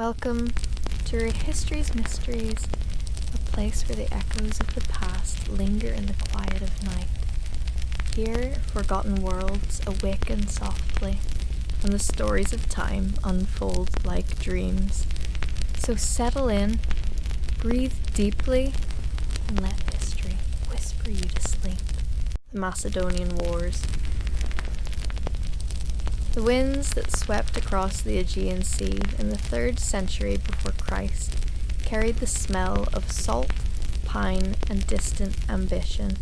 Welcome to History's Mysteries, a place where the echoes of the past linger in the quiet of night. Here, forgotten worlds awaken softly, and the stories of time unfold like dreams. So settle in, breathe deeply, and let history whisper you to sleep. The Macedonian Wars. The winds that swept across the Aegean Sea in the 3rd century before Christ carried the smell of salt, pine, and distant ambition.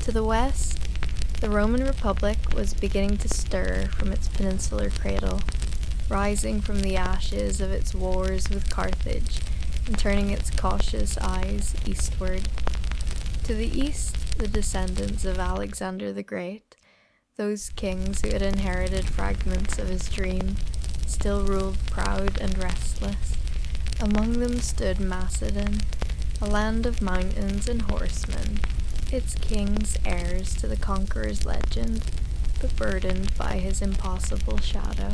To the west, the Roman Republic was beginning to stir from its peninsular cradle, rising from the ashes of its wars with Carthage and turning its cautious eyes eastward. To the east, the descendants of Alexander the Great, those kings who had inherited fragments of his dream, still ruled proud and restless. Among them stood Macedon, a land of mountains and horsemen, its kings heirs to the conqueror's legend, but burdened by his impossible shadow.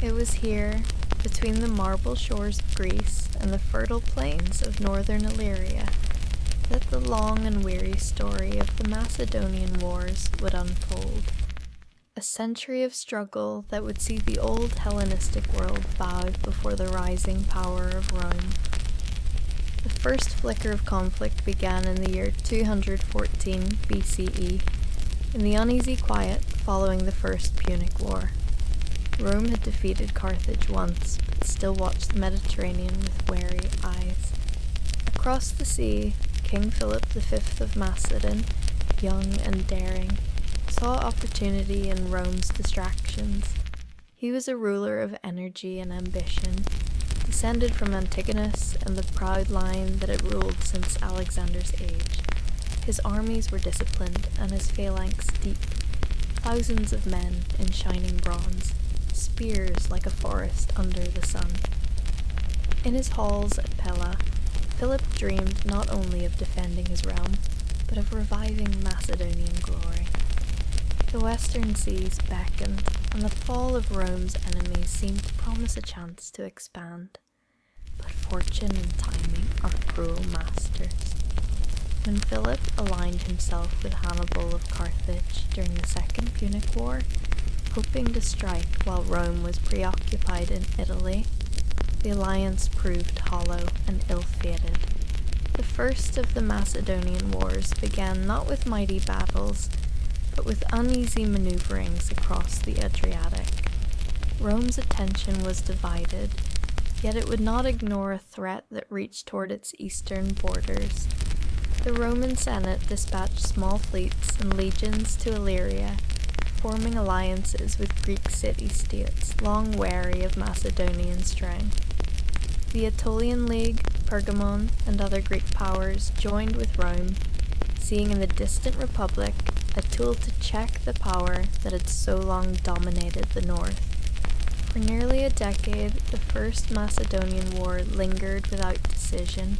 It was here, between the marble shores of Greece and the fertile plains of northern Illyria, that the long and weary story of the Macedonian Wars would unfold. A century of struggle that would see the old Hellenistic world bow before the rising power of Rome. The first flicker of conflict began in the year 214 BCE, in the uneasy quiet following the First Punic War. Rome had defeated Carthage once, but still watched the Mediterranean with wary eyes. Across the sea, King Philip V of Macedon, young and daring, saw opportunity in Rome's distractions. He was a ruler of energy and ambition, descended from Antigonus and the proud line that had ruled since Alexander's age. His armies were disciplined and his phalanx deep, thousands of men in shining bronze, spears like a forest under the sun. In his halls at Pella, Philip dreamed not only of defending his realm, but of reviving Macedonian glory. The western seas beckoned, and the fall of Rome's enemies seemed to promise a chance to expand. But fortune and timing are cruel masters. When Philip aligned himself with Hannibal of Carthage during the Second Punic War, hoping to strike while Rome was preoccupied in Italy, the alliance proved hollow and ill-fated. The first of the Macedonian Wars began not with mighty battles, but with uneasy maneuverings across the Adriatic. Rome's attention was divided, yet it would not ignore a threat that reached toward its eastern borders. The Roman Senate dispatched small fleets and legions to Illyria, forming alliances with Greek city-states long wary of Macedonian strength. The Aetolian League, Pergamon, and other Greek powers joined with Rome, seeing in the distant republic a tool to check the power that had so long dominated the north. For nearly a decade, the First Macedonian War lingered without decision.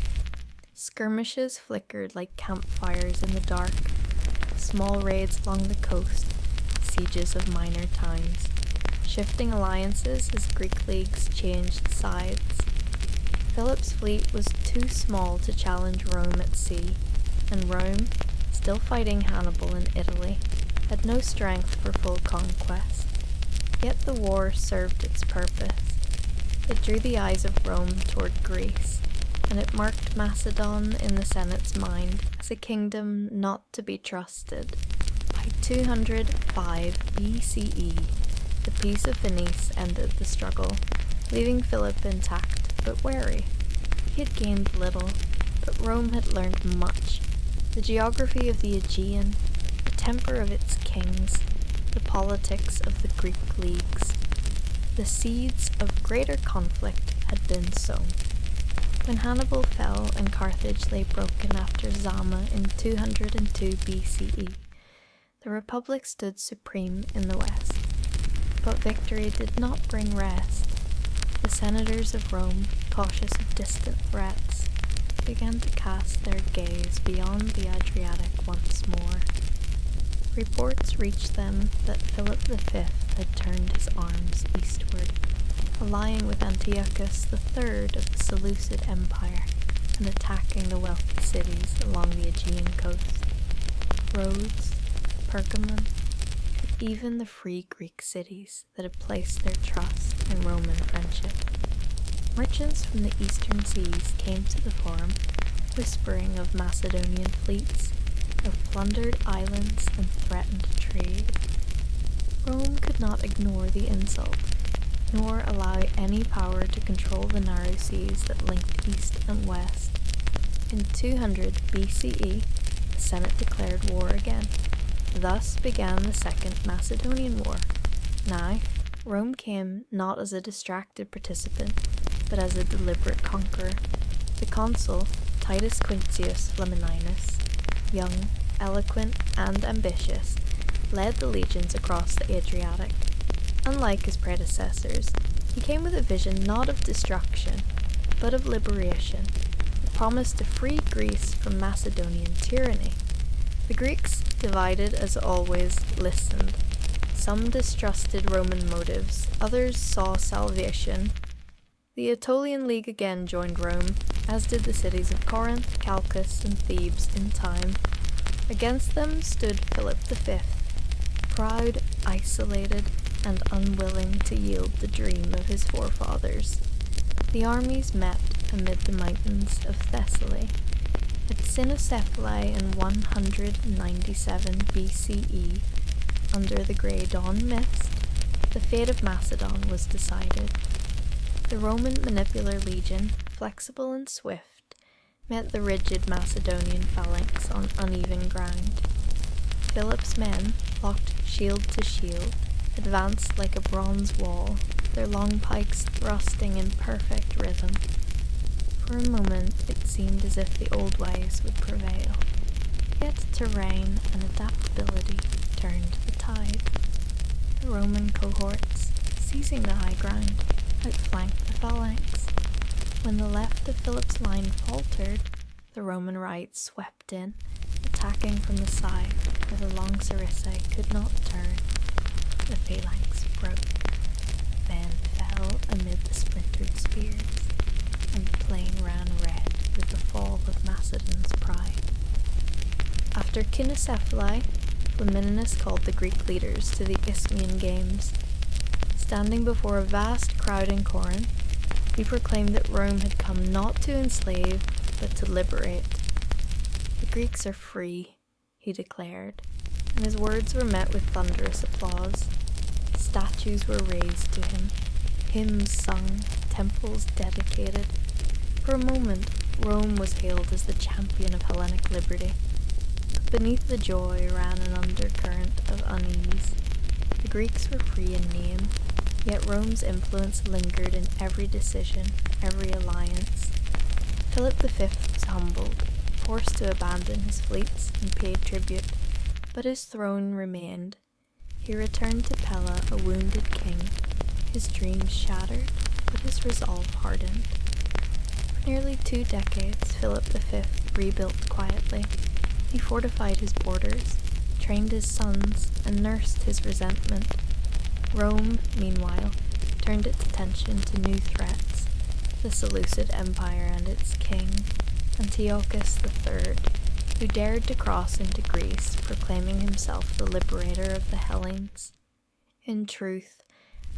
Skirmishes flickered like campfires in the dark, small raids along the coast, sieges of minor towns, shifting alliances as Greek leagues changed sides. Philip's fleet was too small to challenge Rome at sea, and Rome, still fighting Hannibal in Italy, had no strength for full conquest. Yet the war served its purpose. It drew the eyes of Rome toward Greece, and it marked Macedon in the Senate's mind as a kingdom not to be trusted. By 205 BCE, the Peace of Venice ended the struggle, leaving Philip intact but wary. He had gained little, but Rome had learned much. The geography of the Aegean, the temper of its kings, the politics of the Greek leagues. The seeds of greater conflict had been sown. When Hannibal fell and Carthage lay broken after Zama in 202 BCE, the Republic stood supreme in the west. But victory did not bring rest. The senators of Rome, cautious of distant threats, began to cast their gaze beyond the Adriatic once more. Reports reached them that Philip V had turned his arms eastward, allying with Antiochus III of the Seleucid Empire and attacking the wealthy cities along the Aegean coast, Rhodes, Pergamon, and even the free Greek cities that had placed their trust in Roman friendship. Merchants from the eastern seas came to the forum, whispering of Macedonian fleets, of plundered islands and threatened trade. Rome could not ignore the insult, nor allow any power to control the narrow seas that linked east and west. In 200 BCE, the Senate declared war again. Thus began the Second Macedonian War. Now, Rome came not as a distracted participant, but as a deliberate conqueror. The consul, Titus Quinctius Flamininus, young, eloquent, and ambitious, led the legions across the Adriatic. Unlike his predecessors, he came with a vision not of destruction, but of liberation, a promise to free Greece from Macedonian tyranny. The Greeks, divided as always, listened. Some distrusted Roman motives, others saw salvation. The Aetolian League again joined Rome, as did the cities of Corinth, Chalcis, and Thebes in time. Against them stood Philip V, proud, isolated, and unwilling to yield the dream of his forefathers. The armies met amid the mountains of Thessaly. At Cynocephalae in 197 BCE, under the grey dawn mist, the fate of Macedon was decided. The Roman Manipular Legion, flexible and swift, met the rigid Macedonian phalanx on uneven ground. Philip's men, locked shield to shield, advanced like a bronze wall, their long pikes thrusting in perfect rhythm. For a moment it seemed as if the old ways would prevail, yet terrain and adaptability turned the tide. The Roman cohorts, seizing the high ground, outflanked the phalanx. When the left of Philip's line faltered, the Roman right swept in, attacking from the side where the long sarissa could not turn. The phalanx broke, men fell amid the splintered spears, and the plain ran red with the fall of Macedon's pride. After Cynocephalae, Flamininus called the Greek leaders to the Isthmian Games. Standing before a vast crowd in Corinth, he proclaimed that Rome had come not to enslave, but to liberate. The Greeks are free, he declared, and his words were met with thunderous applause. Statues were raised to him, hymns sung, temples dedicated. For a moment, Rome was hailed as the champion of Hellenic liberty. But beneath the joy ran an undercurrent of unease. The Greeks were free in name, yet Rome's influence lingered in every decision, every alliance. Philip V was humbled, forced to abandon his fleets and pay tribute, but his throne remained. He returned to Pella a wounded king, his dreams shattered, but his resolve hardened. For nearly 2 decades, Philip V rebuilt quietly. He fortified his borders, trained his sons, and nursed his resentment. Rome, meanwhile, turned its attention to new threats, the Seleucid Empire and its king, Antiochus III, who dared to cross into Greece, proclaiming himself the liberator of the Hellenes. In truth,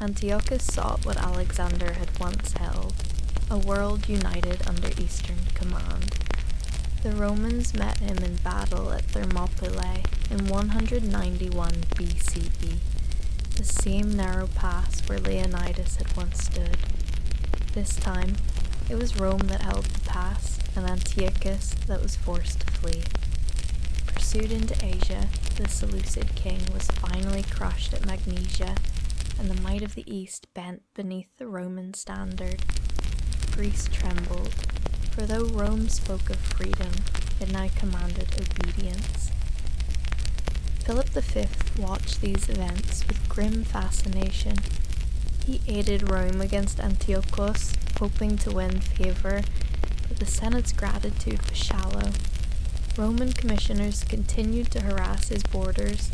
Antiochus sought what Alexander had once held, a world united under Eastern command. The Romans met him in battle at Thermopylae in 191 BCE, the same narrow pass where Leonidas had once stood. This time, it was Rome that held the pass, and Antiochus that was forced to flee. Pursued into Asia, the Seleucid king was finally crushed at Magnesia, and the might of the East bent beneath the Roman standard. Greece trembled, for though Rome spoke of freedom, it now commanded obedience. Philip V watched these events with grim fascination. He aided Rome against Antiochus, hoping to win favour, but the Senate's gratitude was shallow. Roman commissioners continued to harass his borders,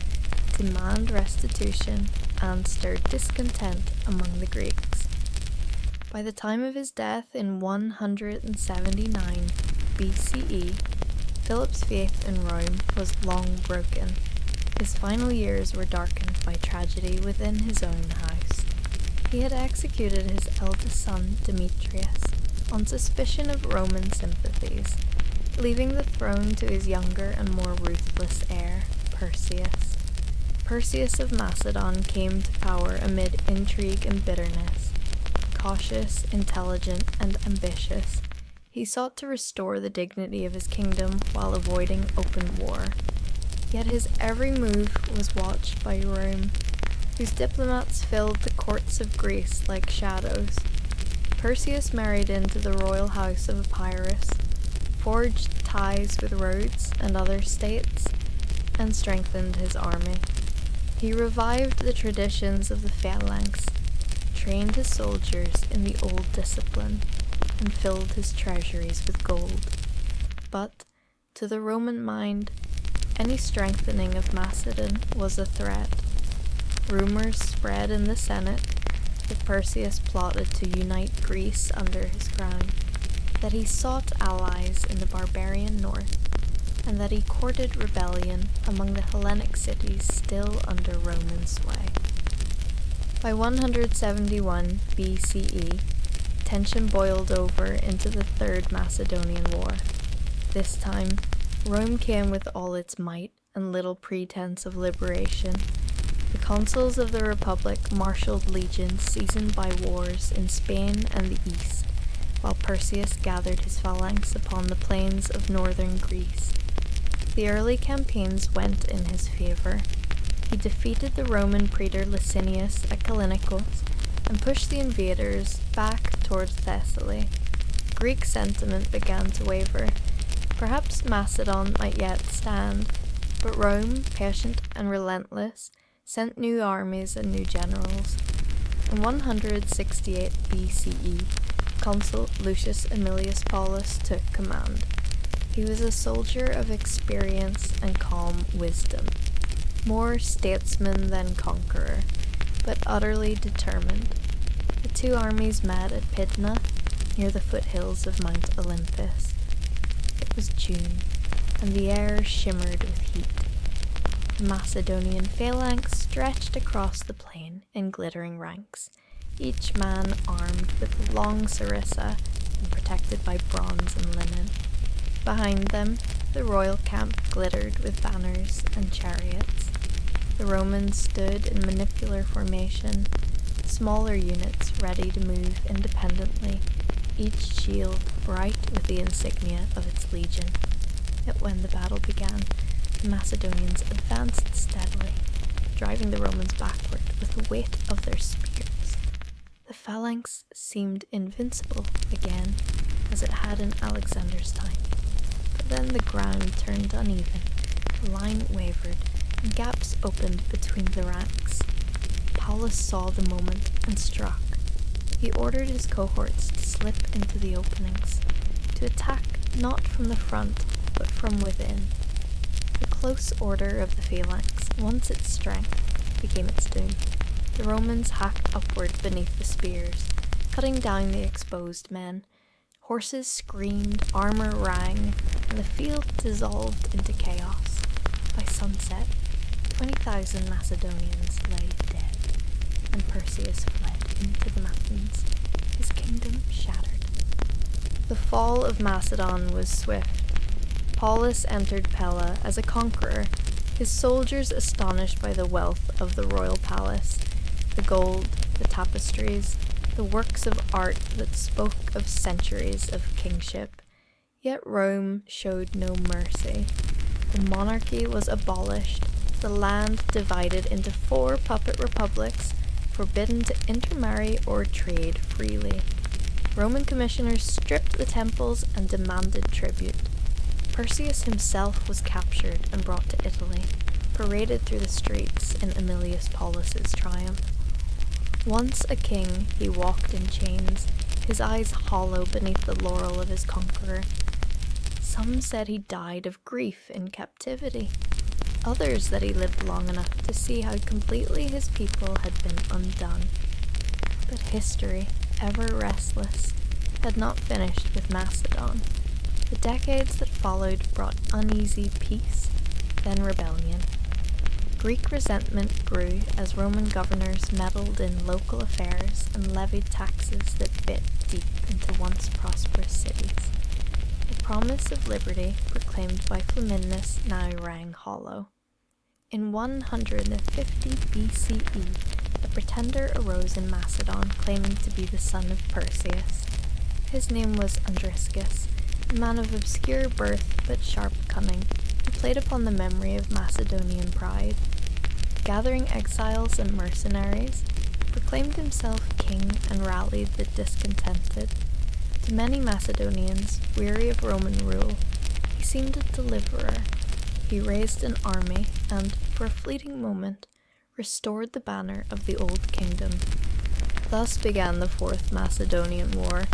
demand restitution, and stirred discontent among the Greeks. By the time of his death in 179 BCE, Philip's faith in Rome was long broken. His final years were darkened by tragedy within his own house. He had executed his eldest son, Demetrius, on suspicion of Roman sympathies, leaving the throne to his younger and more ruthless heir, Perseus. Perseus of Macedon came to power amid intrigue and bitterness. Cautious, intelligent, and ambitious, he sought to restore the dignity of his kingdom while avoiding open war. Yet his every move was watched by Rome, whose diplomats filled the courts of Greece like shadows. Perseus married into the royal house of Epirus, forged ties with Rhodes and other states, and strengthened his army. He revived the traditions of the phalanx, trained his soldiers in the old discipline, and filled his treasuries with gold. But, to the Roman mind, any strengthening of Macedon was a threat. Rumors spread in the Senate that Perseus plotted to unite Greece under his crown, that he sought allies in the barbarian north, and that he courted rebellion among the Hellenic cities still under Roman sway. By 171 BCE, tension boiled over into the Third Macedonian War. This time, Rome came with all its might and little pretense of liberation. The consuls of the Republic marshaled legions seasoned by wars in Spain and the East, while Perseus gathered his phalanx upon the plains of northern Greece. The early campaigns went in his favour. He defeated the Roman praetor Licinius at Callinicos and pushed the invaders back towards Thessaly. Greek sentiment began to waver. Perhaps Macedon might yet stand, but Rome, patient and relentless, sent new armies and new generals. In 168 BCE, Consul Lucius Aemilius Paulus took command. He was a soldier of experience and calm wisdom, more statesman than conqueror, but utterly determined. The two armies met at Pydna, near the foothills of Mount Olympus. It was June, and the air shimmered with heat. The Macedonian phalanx stretched across the plain in glittering ranks, each man armed with a long sarissa and protected by bronze and linen. Behind them, the royal camp glittered with banners and chariots. The Romans stood in manipular formation, smaller units ready to move independently, each shield bright with the insignia of its legion. Yet when the battle began, the Macedonians advanced steadily, driving the Romans backward with the weight of their spears. The phalanx seemed invincible again, as it had in Alexander's time. But then the ground turned uneven, the line wavered, and gaps opened between the ranks. Paulus saw the moment and struck. He ordered his cohorts to slip into the openings, to attack not from the front, but from within. The close order of the phalanx, once its strength, became its doom. The Romans hacked upward beneath the spears, cutting down the exposed men. Horses screamed, armor rang, and the field dissolved into chaos. By sunset, 20,000 Macedonians lay dead, and Perseus fled into the mountains, his kingdom shattered. The fall of Macedon was swift. Paulus entered Pella as a conqueror, his soldiers astonished by the wealth of the royal palace, the gold, the tapestries, the works of art that spoke of centuries of kingship. Yet Rome showed no mercy. The monarchy was abolished, the land divided into 4 puppet republics, forbidden to intermarry or trade freely. Roman commissioners stripped the temples and demanded tribute. Perseus himself was captured and brought to Italy, paraded through the streets in Aemilius Paulus's triumph. Once a king, he walked in chains, his eyes hollow beneath the laurel of his conqueror. Some said he died of grief in captivity, others that he lived long enough to see how completely his people had been undone. But history, ever restless, had not finished with Macedon. The decades that followed brought uneasy peace, then rebellion. Greek resentment grew as Roman governors meddled in local affairs and levied taxes that bit deep into once prosperous cities. The promise of liberty proclaimed by Flamininus now rang hollow. In 150 BCE, a pretender arose in Macedon claiming to be the son of Perseus. His name was Andriscus, a man of obscure birth but sharp cunning, who played upon the memory of Macedonian pride. Gathering exiles and mercenaries, proclaimed himself king and rallied the discontented. To many Macedonians, weary of Roman rule, he seemed a deliverer. He raised an army and, for a fleeting moment, restored the banner of the old kingdom. Thus began the Fourth Macedonian War,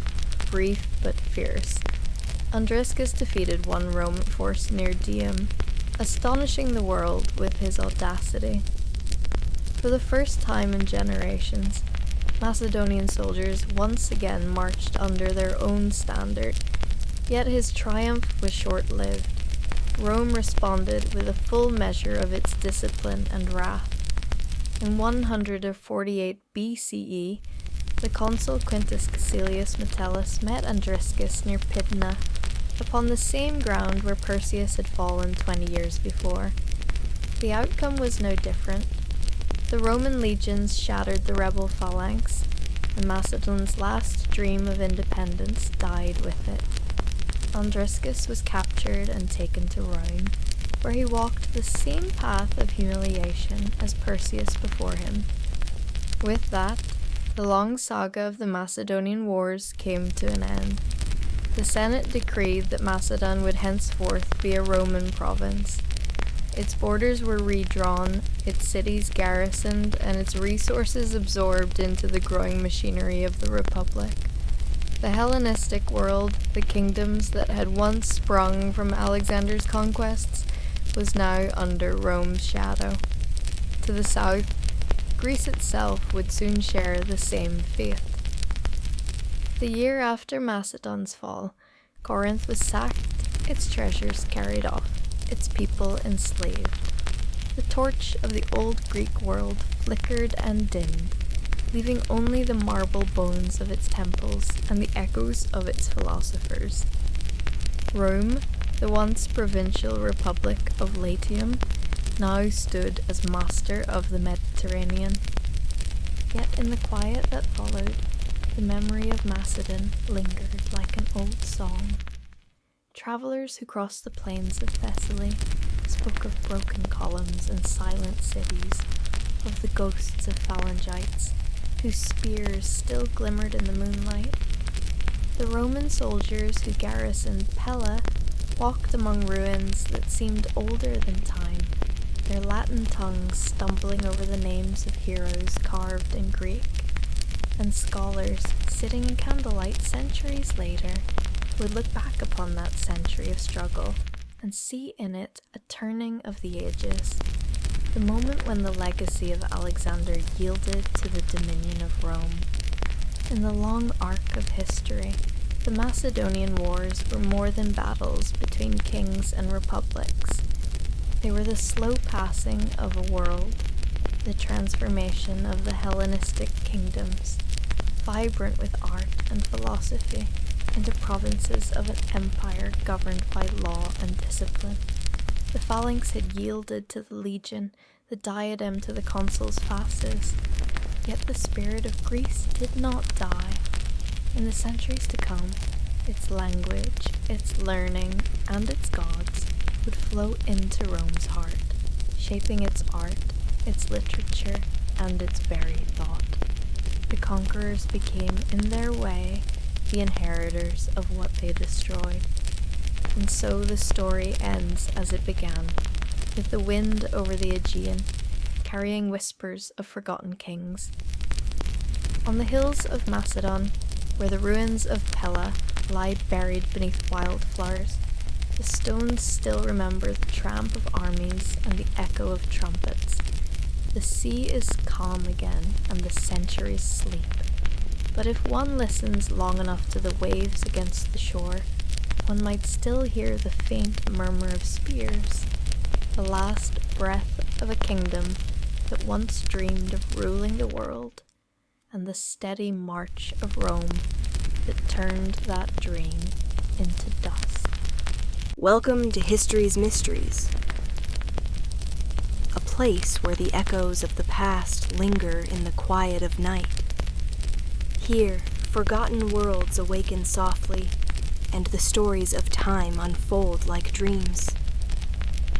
brief but fierce. Andriscus defeated one Roman force near Dium, astonishing the world with his audacity. For the first time in generations, Macedonian soldiers once again marched under their own standard, yet his triumph was short-lived. Rome responded with a full measure of its discipline and wrath. In 148 BCE, the consul Quintus Caecilius Metellus met Andriscus near Pydna, upon the same ground where Perseus had fallen 20 years before. The outcome was no different. The Roman legions shattered the rebel phalanx, and Macedon's last dream of independence died with it. Andriscus was captured and taken to Rome, where he walked the same path of humiliation as Perseus before him. With that, the long saga of the Macedonian Wars came to an end. The Senate decreed that Macedon would henceforth be a Roman province. Its borders were redrawn, its cities garrisoned, and its resources absorbed into the growing machinery of the Republic. The Hellenistic world, the kingdoms that had once sprung from Alexander's conquests, was now under Rome's shadow. To the south, Greece itself would soon share the same fate. The year after Macedon's fall, Corinth was sacked, its treasures carried off, its people enslaved. The torch of the old Greek world flickered and dimmed, leaving only the marble bones of its temples and the echoes of its philosophers. Rome, the once provincial republic of Latium, now stood as master of the Mediterranean. Yet in the quiet that followed, the memory of Macedon lingered like an old song. Travelers who crossed the plains of Thessaly spoke of broken columns and silent cities, of the ghosts of phalangites, whose spears still glimmered in the moonlight. The Roman soldiers who garrisoned Pella walked among ruins that seemed older than time, their Latin tongues stumbling over the names of heroes carved in Greek. And scholars, sitting in candlelight centuries later, would look back upon that century of struggle and see in it a turning of the ages, the moment when the legacy of Alexander yielded to the dominion of Rome. In the long arc of history, the Macedonian Wars were more than battles between kings and republics. They were the slow passing of a world, the transformation of the Hellenistic kingdoms, vibrant with art and philosophy, into provinces of an empire governed by law and discipline. The phalanx had yielded to the legion, the diadem to the consul's fasces, yet the spirit of Greece did not die. In the centuries to come, its language, its learning, and its gods would flow into Rome's heart, shaping its art, its literature, and its very thought. The conquerors became, in their way, the inheritors of what they destroyed. And so the story ends as it began, with the wind over the Aegean, carrying whispers of forgotten kings. On the hills of Macedon, where the ruins of Pella lie buried beneath wildflowers, the stones still remember the tramp of armies and the echo of trumpets. The sea is calm again, and the centuries sleep. But if one listens long enough to the waves against the shore, one might still hear the faint murmur of spears, the last breath of a kingdom that once dreamed of ruling the world, and the steady march of Rome that turned that dream into dust. Welcome to History's Mysteries, a place where the echoes of the past linger in the quiet of night. Here, forgotten worlds awaken softly, and the stories of time unfold like dreams.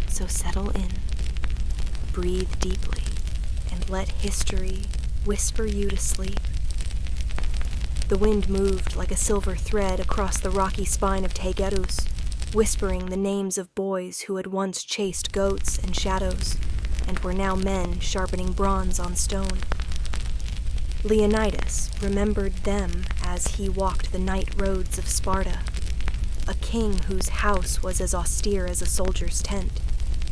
So settle in, breathe deeply, and let history whisper you to sleep. The wind moved like a silver thread across the rocky spine of Taygerus, whispering the names of boys who had once chased goats and shadows, and were now men sharpening bronze on stone. Leonidas remembered them as he walked the night roads of Sparta, a king whose house was as austere as a soldier's tent,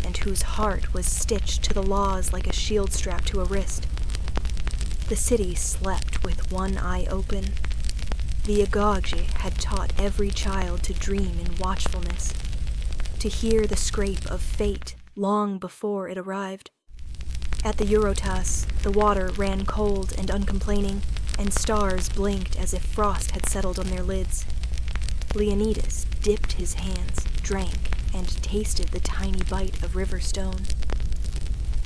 and whose heart was stitched to the laws like a shield strap to a wrist. The city slept with one eye open. The Agaggi had taught every child to dream in watchfulness, to hear the scrape of fate long before it arrived. At the Eurotas, the water ran cold and uncomplaining, and stars blinked as if frost had settled on their lids. Leonidas dipped his hands, drank, and tasted the tiny bite of river stone.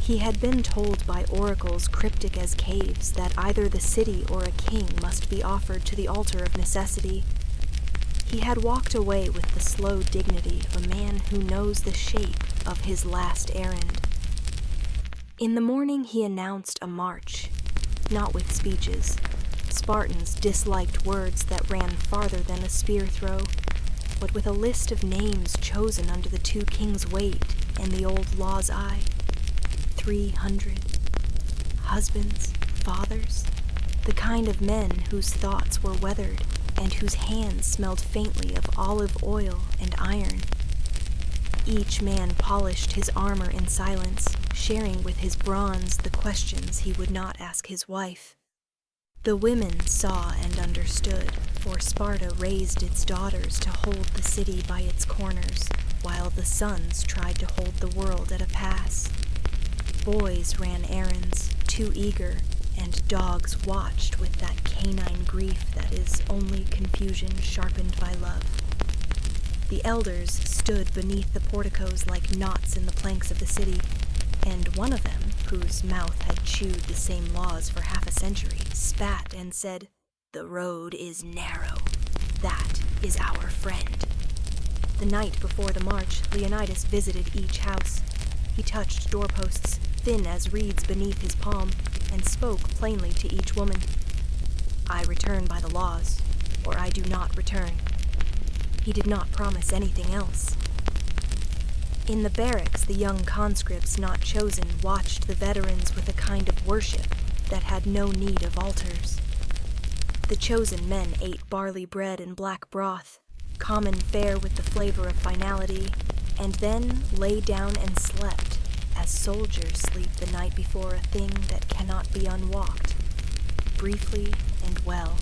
He had been told by oracles cryptic as caves that either the city or a king must be offered to the altar of necessity. He had walked away with the slow dignity of a man who knows the shape of his last errand. In the morning he announced a march, not with speeches. Spartans disliked words that ran farther than a spear throw, but with a list of names chosen under the two kings' weight and the old law's eye. 300. Husbands, fathers, the kind of men whose thoughts were weathered and whose hands smelled faintly of olive oil and iron. Each man polished his armor in silence, sharing with his bronze the questions he would not ask his wife. The women saw and understood, for Sparta raised its daughters to hold the city by its corners, while the sons tried to hold the world at a pass. Boys ran errands, too eager, and dogs watched with that canine grief that is only confusion sharpened by love. The elders stood beneath the porticos like knots in the planks of the city, and one of them, whose mouth had chewed the same laws for half a century, spat and said, "The road is narrow. That is our friend." The night before the march, Leonidas visited each house. He touched doorposts, thin as reeds beneath his palm, and spoke plainly to each woman. "I return by the laws, or I do not return." He did not promise anything else. In the barracks, the young conscripts not chosen watched the veterans with a kind of worship that had no need of altars. The chosen men ate barley bread and black broth, common fare with the flavor of finality, and then lay down and slept, as soldiers sleep the night before a thing that cannot be unwalked, briefly and well.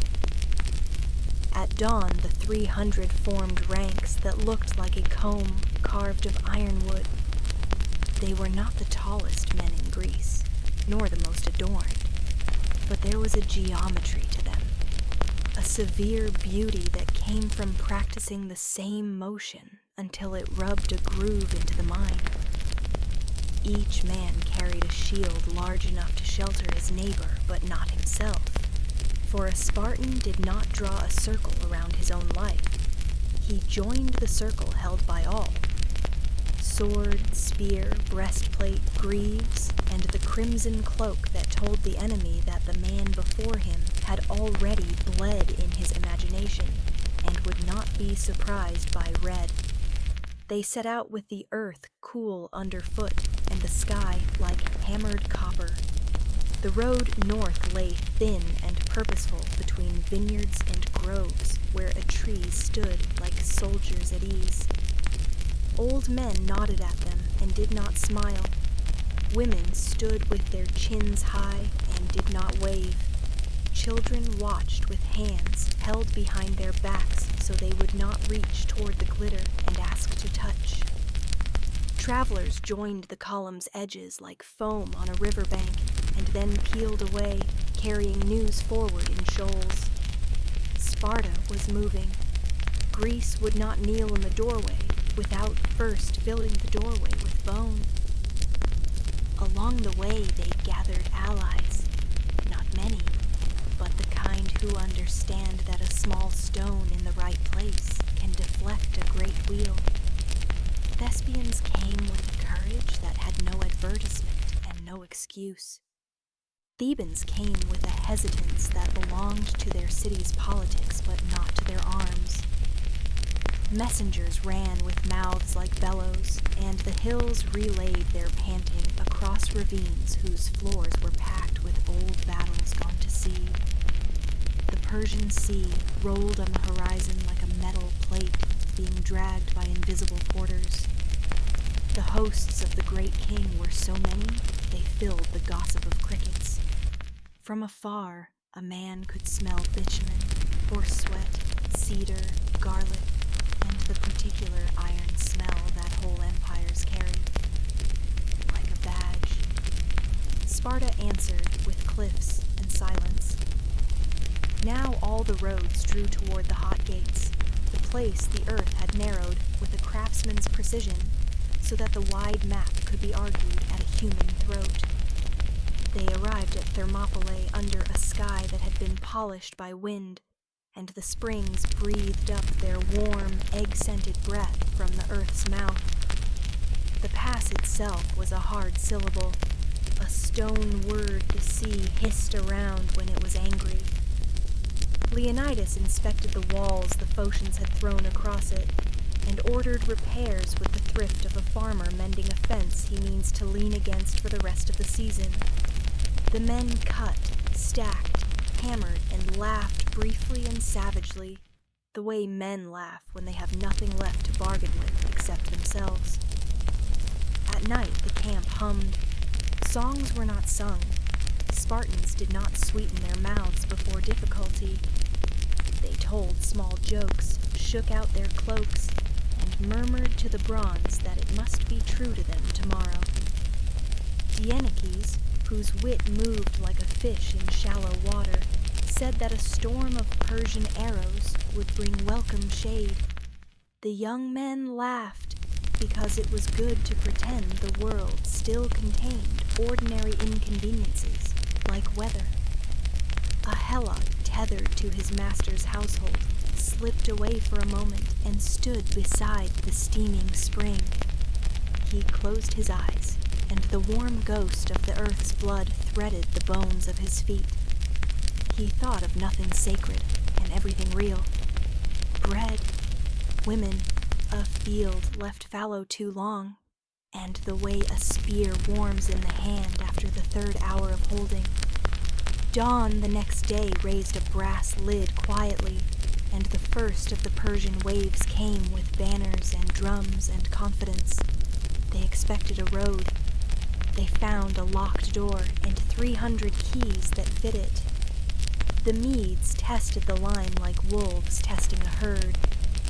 At dawn, the 300 formed ranks that looked like a comb carved of ironwood. They were not the tallest men in Greece, nor the most adorned, but there was a geometry to them, a severe beauty that came from practicing the same motion until it rubbed a groove into the mind. Each man carried a shield large enough to shelter his neighbor, but not himself. For a Spartan did not draw a circle around his own life. He joined the circle held by all. Sword, spear, breastplate, greaves, and the crimson cloak that told the enemy that the man before him had already bled in his imagination and would not be surprised by red. They set out with the earth cool underfoot and the sky like hammered copper. The road north lay thin and purposeful between vineyards and groves where a tree stood like soldiers at ease. Old men nodded at them and did not smile. Women stood with their chins high and did not wave. children watched with hands held behind their backs so they would not reach toward the glitter and ask to touch. Travelers joined the column's edges like foam on a riverbank and then peeled away, carrying news forward in shoals. Sparta was moving. Greece would not kneel in the doorway without first filling the doorway with bone. Along the way they gathered allies, not many, but the kind who understand that a small stone in the right place can deflect a great wheel. Thespians came with a courage that had no advertisement and no excuse. Thebans came with a hesitance that belonged to their city's politics but not to their arms. Messengers ran with mouths like bellows, and the hills relayed their panting across ravines whose floors were packed with old battles gone to seed. The Persian Sea rolled on the horizon like a metal plate being dragged by invisible porters. The hosts of the great king were so many, they filled the gossip of crickets. From afar, a man could smell bitumen, horse sweat, cedar, garlic, and the particular iron smell that whole empires carry. Like a badge. Sparta answered with cliffs and silence. Now all the roads drew toward the hot gates, the place the earth had narrowed with a craftsman's precision, so that the wide map could be argued at a human throat. They arrived at Thermopylae under a sky that had been polished by wind, and the springs breathed up their warm, egg-scented breath from the earth's mouth. The pass itself was a hard syllable, a stone word the sea hissed around when it was angry. Leonidas inspected the walls the Phocians had thrown across it, and ordered repairs with the thrift of a farmer mending a fence he means to lean against for the rest of the season. The men cut, stacked, hammered, and laughed briefly and savagely, the way men laugh when they have nothing left to bargain with except themselves. At night the camp hummed. Songs were not sung. Spartans did not sweeten their mouths before difficulty. They told small jokes, shook out their cloaks, and murmured to the bronze that it must be true to them tomorrow. Dieneces, whose wit moved like a fish in shallow water, said that a storm of Persian arrows would bring welcome shade. The young men laughed because it was good to pretend the world still contained ordinary inconveniences like weather. A helot tethered to his master's household slipped away for a moment and stood beside the steaming spring. He closed his eyes, and the warm ghost of the earth's blood threaded the bones of his feet. He thought of nothing sacred and everything real. Bread, women, a field left fallow too long, and the way a spear warms in the hand after the third hour of holding. Dawn the next day raised a brass lid quietly, and the first of the Persian waves came with banners and drums and confidence. They expected a road. They found a locked door and 300 keys that fit it. The Medes tested the line like wolves testing a herd,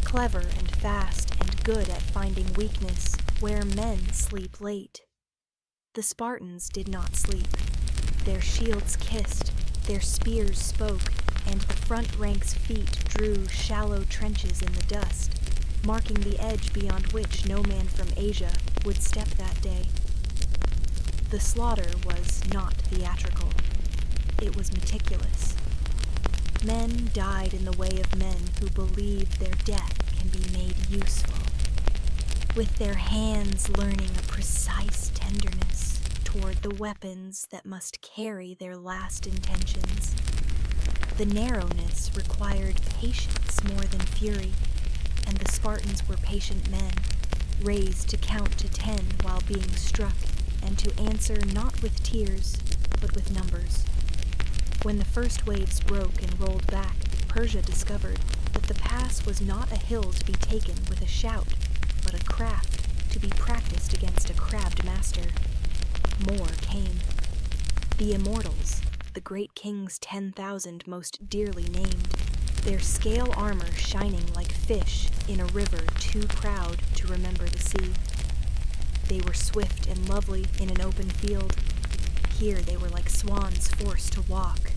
clever and fast and good at finding weakness where men sleep late. The Spartans did not sleep. Their shields kissed, their spears spoke, and the front rank's feet drew shallow trenches in the dust, marking the edge beyond which no man from Asia would step that day. The slaughter was not theatrical. It was meticulous. Men died in the way of men who believe their death can be made useful, with their hands learning a precise tenderness toward the weapons that must carry their last intentions. The narrowness required patience more than fury, and the Spartans were patient men, raised to count to 10 while being struck, and to answer not with tears, but with numbers. When the first waves broke and rolled back, Persia discovered that the pass was not a hill to be taken with a shout, but a craft to be practiced against a crabbed master. More came. The immortals, the great king's 10,000 most dearly named, their scale armor shining like fish in a river too proud to remember the sea. They were swift and lovely in an open field. Here they were like swans forced to walk.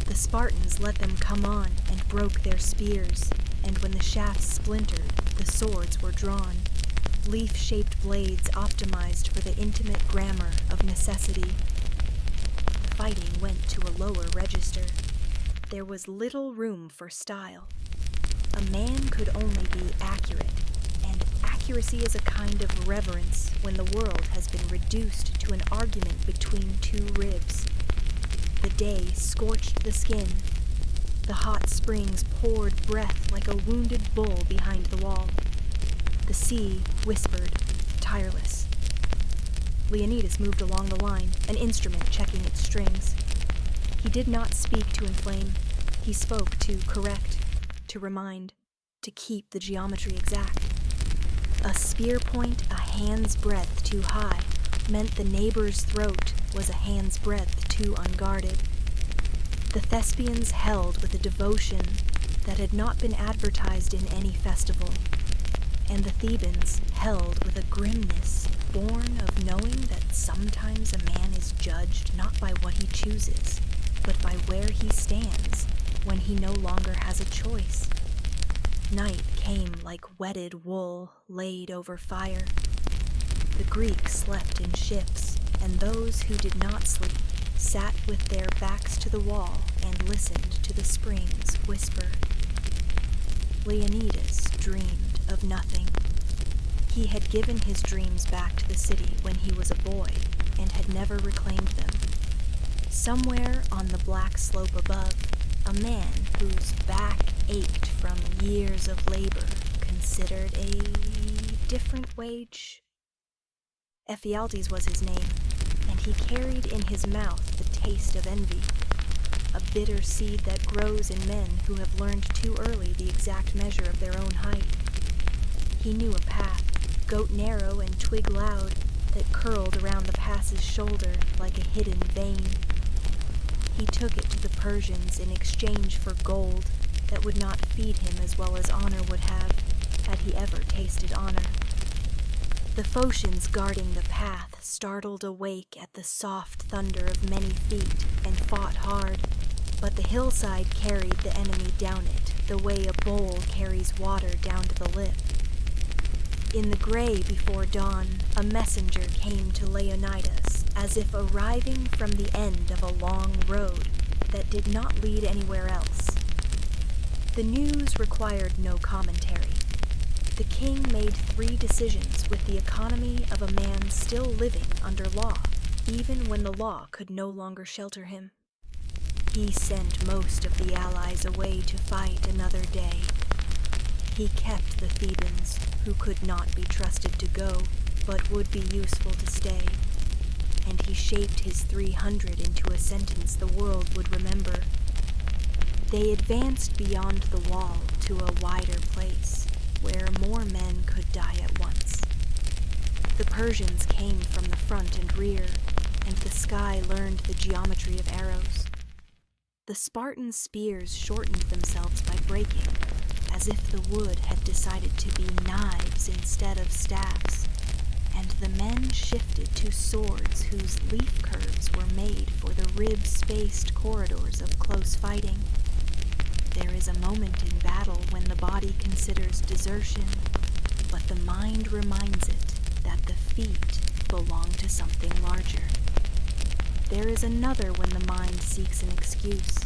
The Spartans let them come on and broke their spears, and when the shafts splintered, the swords were drawn, leaf-shaped blades optimized for the intimate grammar of necessity. The fighting went to a lower register. There was little room for style. A man could only be accurate, and accuracy is a kind of reverence when the world has been reduced to an argument between two ribs. The day scorched the skin. The hot springs poured breath like a wounded bull behind the wall. The sea whispered, tireless. Leonidas moved along the line, an instrument checking its strings. He did not speak to inflame. He spoke to correct, to remind, to keep the geometry exact. A spear point a hand's breadth too high meant the neighbor's throat was a hand's breadth too unguarded. The Thespians held with a devotion that had not been advertised in any festival, and the Thebans held with a grimness born of knowing that sometimes a man is judged not by what he chooses, but by where he stands when he no longer has a choice. Night came like wetted wool laid over fire. The Greeks slept in ships, and those who did not sleep sat with their backs to the wall and listened to the springs whisper. Leonidas dreamed of nothing. He had given his dreams back to the city when he was a boy and had never reclaimed them. Somewhere on the black slope above, a man whose back ached from years of labor considered a different wage. Ephialtes was his name, and he carried in his mouth the taste of envy, a bitter seed that grows in men who have learned too early the exact measure of their own height. He knew a path, goat narrow and twig loud, that curled around the pass's shoulder like a hidden vein. He took it to the Persians in exchange for gold that would not feed him as well as honor would have, had he ever tasted honor. The Phocians guarding the path startled awake at the soft thunder of many feet and fought hard, but the hillside carried the enemy down it the way a bowl carries water down to the lip. In the gray before dawn, a messenger came to Leonidas as if arriving from the end of a long road that did not lead anywhere else. The news required no commentary. The king made 3 decisions with the economy of a man still living under law, even when the law could no longer shelter him. He sent most of the allies away to fight another day. He kept the Thebans, who could not be trusted to go, but would be useful to stay. And he shaped his 300 into a sentence the world would remember. They advanced beyond the wall to a wider place, where more men could die at once. The Persians came from the front and rear, and the sky learned the geometry of arrows. The Spartan spears shortened themselves by breaking, as if the wood had decided to be knives instead of staffs, and the men shifted to swords whose leaf curves were made for the rib-spaced corridors of close fighting. There is a moment in battle when the body considers desertion, but the mind reminds it that the feet belong to something larger. There is another when the mind seeks an excuse,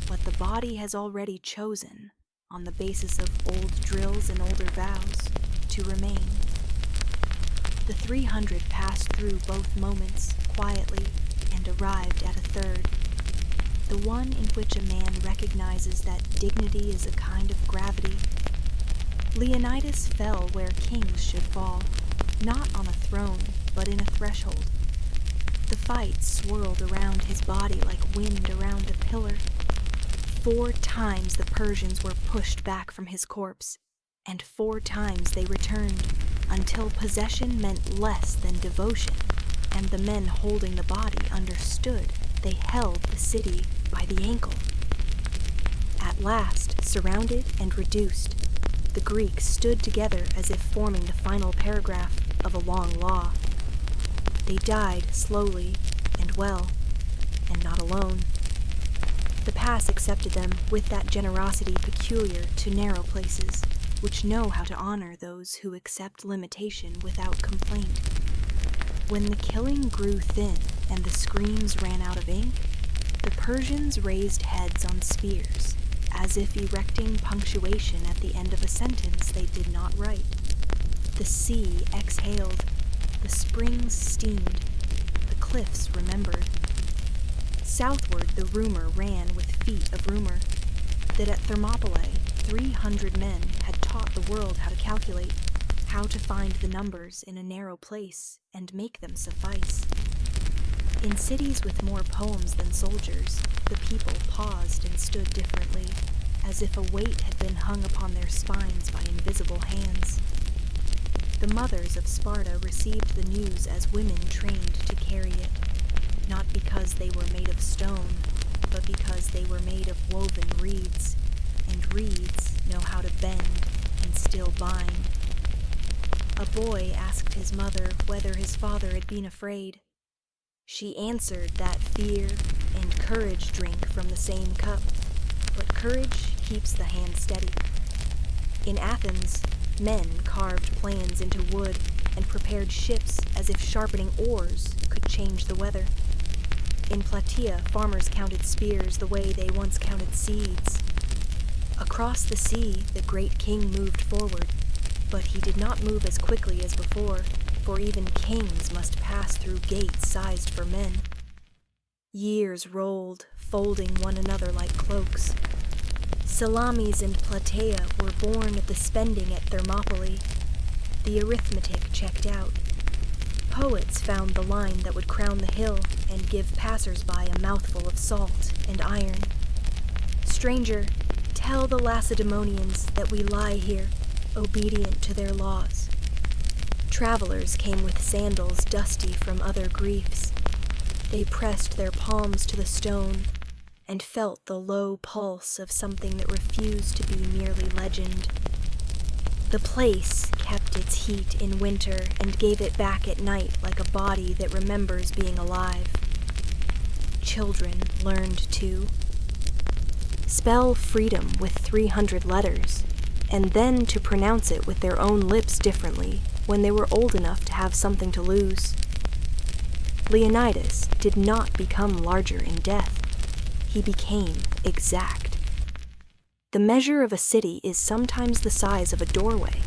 but the body has already chosen, on the basis of old drills and older vows, to remain. The 300 passed through both moments quietly and arrived at a third, the one in which a man recognizes that dignity is a kind of gravity. Leonidas fell where kings should fall, not on a throne, but in a threshold. The fight swirled around his body like wind around a pillar. 4 times the Persians were pushed back from his corpse, and 4 times they returned, until possession meant less than devotion, and the men holding the body understood they held the city by the ankle. At last, surrounded and reduced, the Greeks stood together as if forming the final paragraph of a long law. They died slowly and well, and not alone. The pass accepted them with that generosity peculiar to narrow places, which know how to honor those who accept limitation without complaint. When the killing grew thin and the screams ran out of ink, the Persians raised heads on spears, as if erecting punctuation at the end of a sentence they did not write. The sea exhaled, the springs steamed, the cliffs remembered. Southward the rumor ran with feet of rumor, that at Thermopylae 300 men had taught the world how to calculate, how to find the numbers in a narrow place and make them suffice. In cities with more poems than soldiers, the people paused and stood differently, as if a weight had been hung upon their spines by invisible hands. The mothers of Sparta received the news as women trained to carry it, not because they were made of stone, but because they were made of woven reeds, and reeds know how to bend and still bind. A boy asked his mother whether his father had been afraid. She answered that fear and courage drink from the same cup, but courage keeps the hand steady. In Athens, men carved plans into wood and prepared ships as if sharpening oars could change the weather. In Plataea, farmers counted spears the way they once counted seeds. Across the sea, the great king moved forward, but he did not move as quickly as before, for even kings must pass through gates sized for men. Years rolled, folding one another like cloaks. Salamis and Plataea were born at the spending at Thermopylae. The arithmetic checked out. Poets found the line that would crown the hill and give passers-by a mouthful of salt and iron. Stranger, tell the Lacedaemonians that we lie here, obedient to their laws. Travelers came with sandals dusty from other griefs. They pressed their palms to the stone and felt the low pulse of something that refused to be merely legend. The place kept its heat in winter and gave it back at night like a body that remembers being alive. Children learned to spell freedom with 300 letters, and then to pronounce it with their own lips differently when they were old enough to have something to lose. Leonidas did not become larger in death. He became exact. The measure of a city is sometimes the size of a doorway.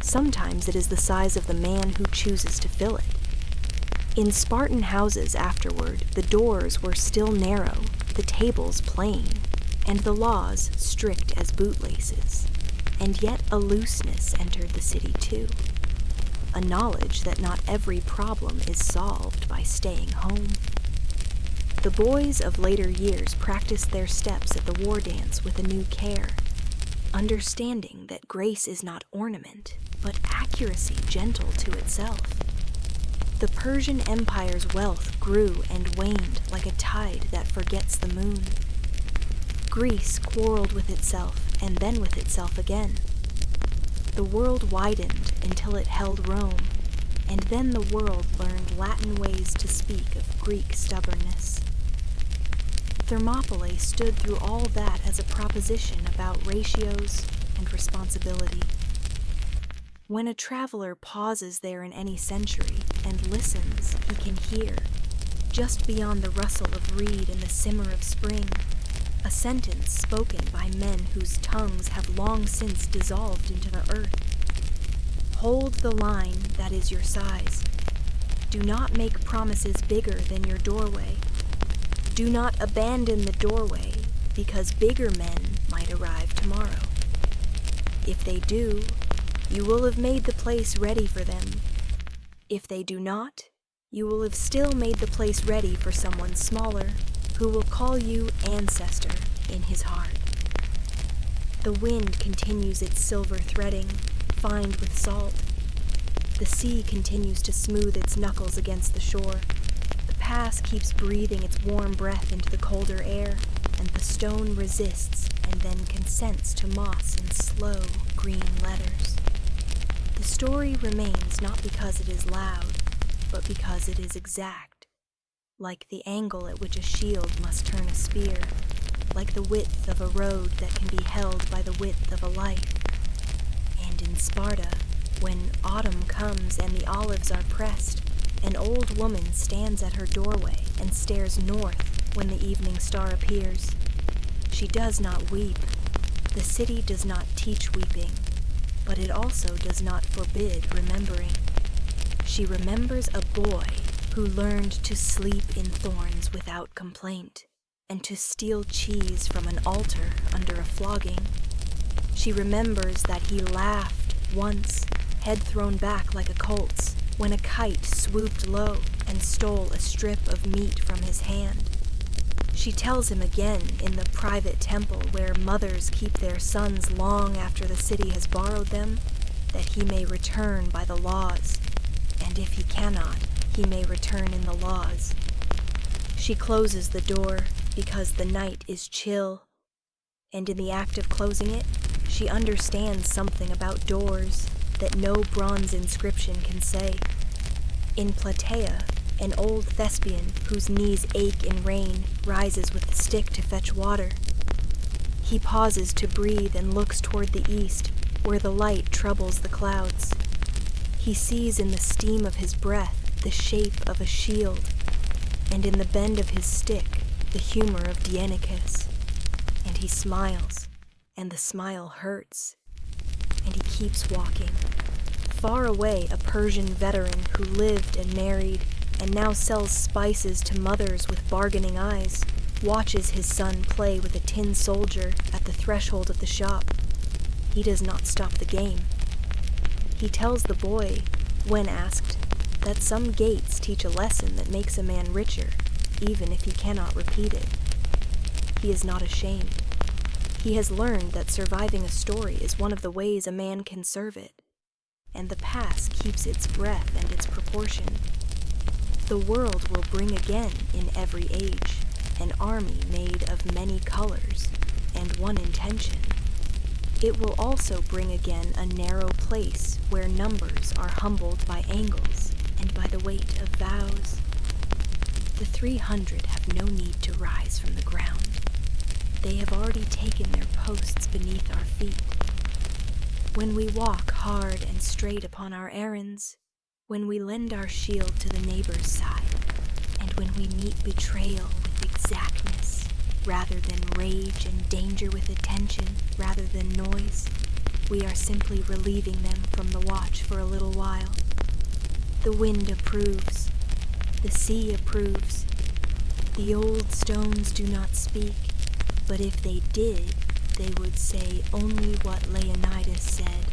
Sometimes it is the size of the man who chooses to fill it. In Spartan houses afterward, the doors were still narrow, the tables plain, and the laws strict as bootlaces. And yet a looseness entered the city too. A knowledge that not every problem is solved by staying home. The boys of later years practiced their steps at the war dance with a new care, understanding that grace is not ornament, but accuracy gentle to itself. The Persian Empire's wealth grew and waned like a tide that forgets the moon. Greece quarreled with itself and then with itself again. The world widened until it held Rome, and then the world learned Latin ways to speak of Greek stubbornness. Thermopylae stood through all that as a proposition about ratios and responsibility. When a traveler pauses there in any century and listens, he can hear, just beyond the rustle of reed and the simmer of spring, a sentence spoken by men whose tongues have long since dissolved into the earth. Hold the line that is your size. Do not make promises bigger than your doorway. Do not abandon the doorway, because bigger men might arrive tomorrow. If they do, you will have made the place ready for them. If they do not, you will have still made the place ready for someone smaller, who will call you ancestor in his heart. The wind continues its silver threading, fined with salt. The sea continues to smooth its knuckles against the shore. The pass keeps breathing its warm breath into the colder air, and the stone resists and then consents to moss in slow green letters. The story remains not because it is loud, but because it is exact, like the angle at which a shield must turn a spear, like the width of a road that can be held by the width of a life. And in Sparta, when autumn comes and the olives are pressed, an old woman stands at her doorway and stares north when the evening star appears. She does not weep. The city does not teach weeping, but it also does not forbid remembering. She remembers a boy who learned to sleep in thorns without complaint, and to steal cheese from an altar under a flogging. She remembers that he laughed once, head thrown back like a colt's, when a kite swooped low and stole a strip of meat from his hand. She tells him again in the private temple where mothers keep their sons long after the city has borrowed them, that he may return by the laws, and if he cannot, he may return in the laws. She closes the door because the night is chill, and in the act of closing it, she understands something about doors that no bronze inscription can say. In Plataea, an old thespian whose knees ache in rain rises with a stick to fetch water. He pauses to breathe and looks toward the east, where the light troubles the clouds. He sees in the steam of his breath the shape of a shield, and in the bend of his stick the humor of Dienicus. And he smiles, and the smile hurts, and he keeps walking. Far away, a Persian veteran who lived and married and now sells spices to mothers with bargaining eyes watches his son play with a tin soldier at the threshold of the shop. He does not stop the game. He tells the boy, when asked, that some gates teach a lesson that makes a man richer, even if he cannot repeat it. He is not ashamed. He has learned that surviving a story is one of the ways a man can serve it, and the pass keeps its breath and its proportion. The world will bring again in every age an army made of many colors and one intention. It will also bring again a narrow place where numbers are humbled by angles and by the weight of vows. The 300 have no need to rise from the ground. They have already taken their posts beneath our feet. When we walk hard and straight upon our errands, when we lend our shield to the neighbor's side, and when we meet betrayal with exactness rather than rage and danger with attention rather than noise, we are simply relieving them from the watch for a little while. The wind approves. The sea approves. The old stones do not speak, but if they did, they would say only what Leonidas said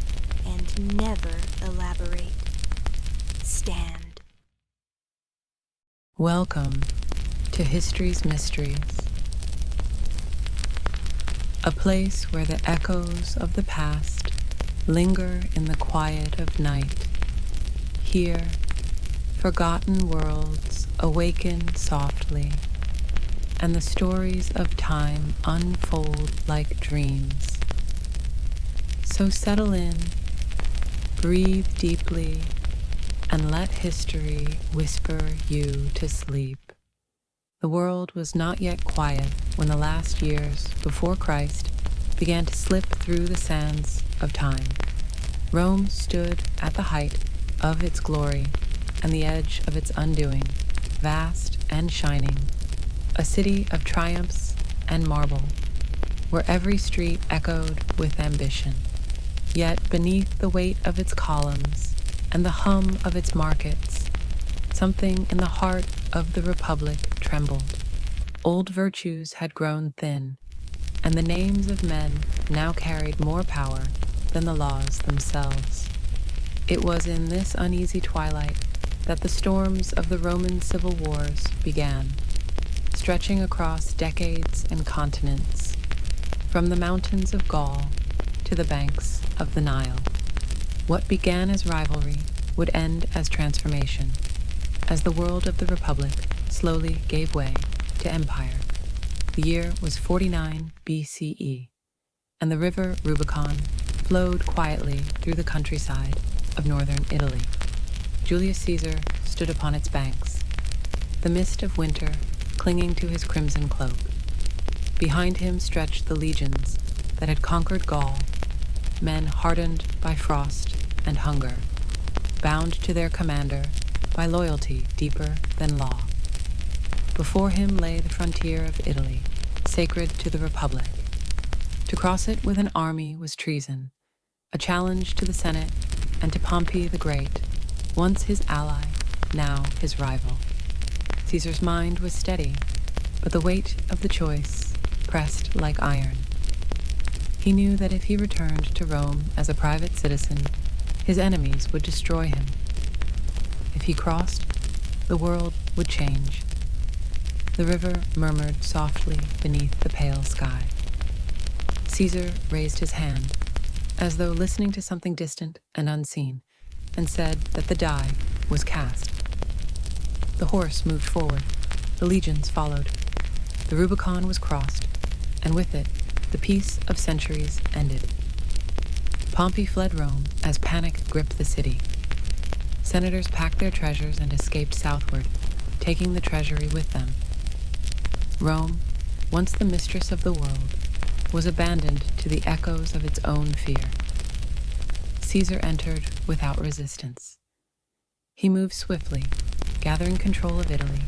and never elaborate. Stand. Welcome to History's Mysteries, a place where the echoes of the past linger in the quiet of night. Here, forgotten worlds awaken softly, and the stories of time unfold like dreams. So settle in, breathe deeply, and let history whisper you to sleep. The world was not yet quiet when the last years before Christ began to slip through the sands of time. Rome stood at the height of its glory and the edge of its undoing, vast and shining, a city of triumphs and marble, where every street echoed with ambition. Yet beneath the weight of its columns and the hum of its markets, something in the heart of the Republic trembled. Old virtues had grown thin, and the names of men now carried more power than the laws themselves. It was in this uneasy twilight that the storms of the Roman civil wars began, stretching across decades and continents, from the mountains of Gaul to the banks of the Nile. What began as rivalry would end as transformation, as the world of the Republic slowly gave way to empire. The year was 49 BCE, and the river Rubicon flowed quietly through the countryside of northern Italy. Julius Caesar stood upon its banks, the mist of winter clinging to his crimson cloak. Behind him stretched the legions that had conquered Gaul, men hardened by frost and hunger, bound to their commander by loyalty deeper than law. Before him lay the frontier of Italy, sacred to the Republic. To cross it with an army was treason, a challenge to the Senate and to Pompey the Great, once his ally, now his rival. Caesar's mind was steady, but the weight of the choice pressed like iron. He knew that if he returned to Rome as a private citizen, his enemies would destroy him. If he crossed, the world would change. The river murmured softly beneath the pale sky. Caesar raised his hand, as though listening to something distant and unseen, and said that the die was cast. The horse moved forward. The legions followed. The Rubicon was crossed, and with it, the peace of centuries ended. Pompey fled Rome as panic gripped the city. Senators packed their treasures and escaped southward, taking the treasury with them. Rome, once the mistress of the world, was abandoned to the echoes of its own fear. Caesar entered without resistance. He moved swiftly, gathering control of Italy,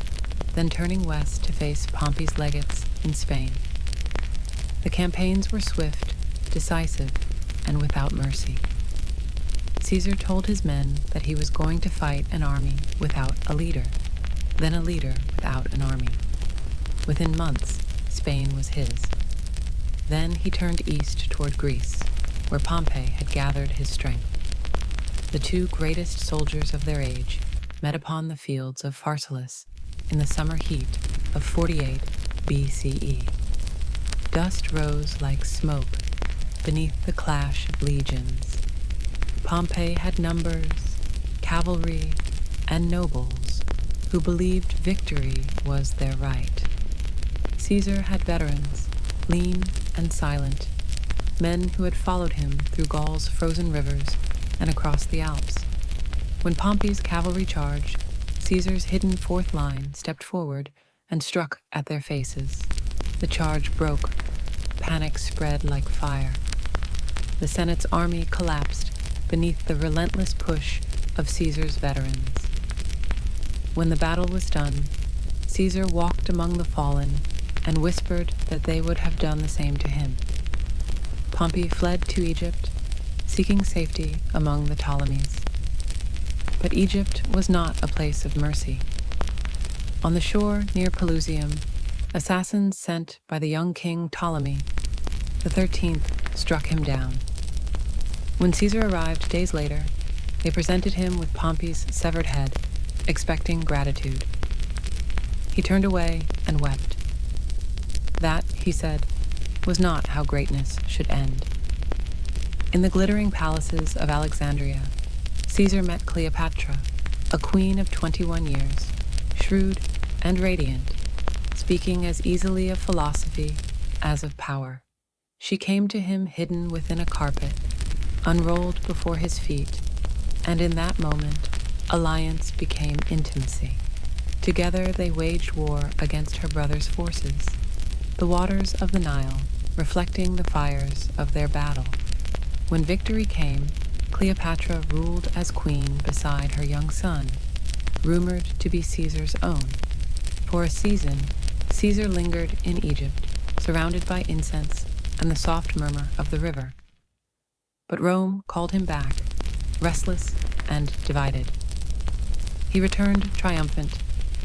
then turning west to face Pompey's legates in Spain. The campaigns were swift, decisive, and without mercy. Caesar told his men that he was going to fight an army without a leader, then a leader without an army. Within months, Spain was his. Then he turned east toward Greece, where Pompey had gathered his strength. The two greatest soldiers of their age met upon the fields of Pharsalus in the summer heat of 48 BCE. Dust rose like smoke beneath the clash of legions. Pompey had numbers, cavalry, and nobles who believed victory was their right. Caesar had veterans, lean and silent, men who had followed him through Gaul's frozen rivers and across the Alps. When Pompey's cavalry charged, Caesar's hidden fourth line stepped forward and struck at their faces. The charge broke. Panic spread like fire. The Senate's army collapsed beneath the relentless push of Caesar's veterans. When the battle was done, Caesar walked among the fallen and whispered that they would have done the same to him. Pompey fled to Egypt, seeking safety among the Ptolemies. But Egypt was not a place of mercy. On the shore near Pelusium, assassins sent by the young king Ptolemy the 13th struck him down. When Caesar arrived days later, they presented him with Pompey's severed head, expecting gratitude. He turned away and wept. That, he said, was not how greatness should end. In the glittering palaces of Alexandria, Caesar met Cleopatra, a queen of 21 years, shrewd and radiant, speaking as easily of philosophy as of power. She came to him hidden within a carpet, unrolled before his feet, and in that moment, alliance became intimacy. Together they waged war against her brother's forces, the waters of the Nile reflecting the fires of their battle. When victory came, Cleopatra ruled as queen beside her young son, rumored to be Caesar's own. For a season, Caesar lingered in Egypt, surrounded by incense and the soft murmur of the river. But Rome called him back, restless and divided. He returned triumphant,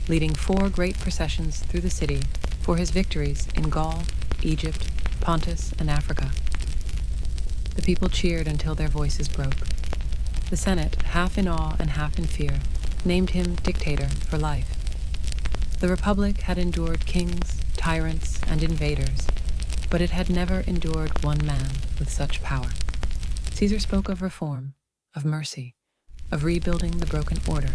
leading 4 great processions through the city for his victories in Gaul, Egypt, Pontus, and Africa. The people cheered until their voices broke. The Senate, half in awe and half in fear, named him dictator for life. The Republic had endured kings, tyrants, and invaders, but it had never endured one man with such power. Caesar spoke of reform, of mercy, of rebuilding the broken order.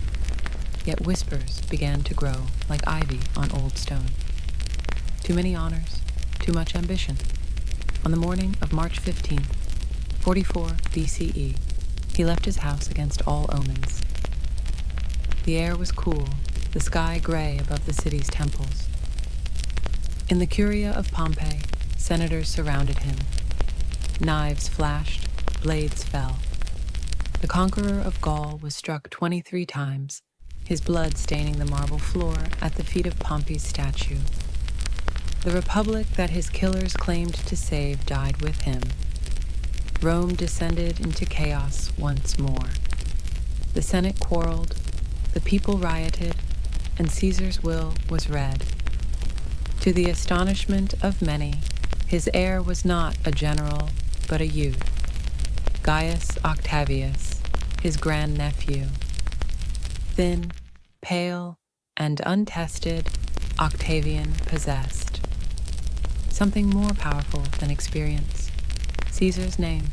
yet whispers began to grow like ivy on old stone. Too many honors, too much ambition. On the morning of March 15th, 44 BCE, he left his house against all omens. The air was cool, the sky gray above the city's temples. In the Curia of Pompey, senators surrounded him. Knives flashed, blades fell. The conqueror of Gaul was struck 23 times, his blood staining the marble floor at the feet of Pompey's statue. The republic that his killers claimed to save died with him. Rome descended into chaos once more. The Senate quarreled, the people rioted, and Caesar's will was read. To the astonishment of many, his heir was not a general, but a youth. Gaius Octavius, his grandnephew. Thin, pale, and untested, Octavian possessed something more powerful than experience. Caesar's name.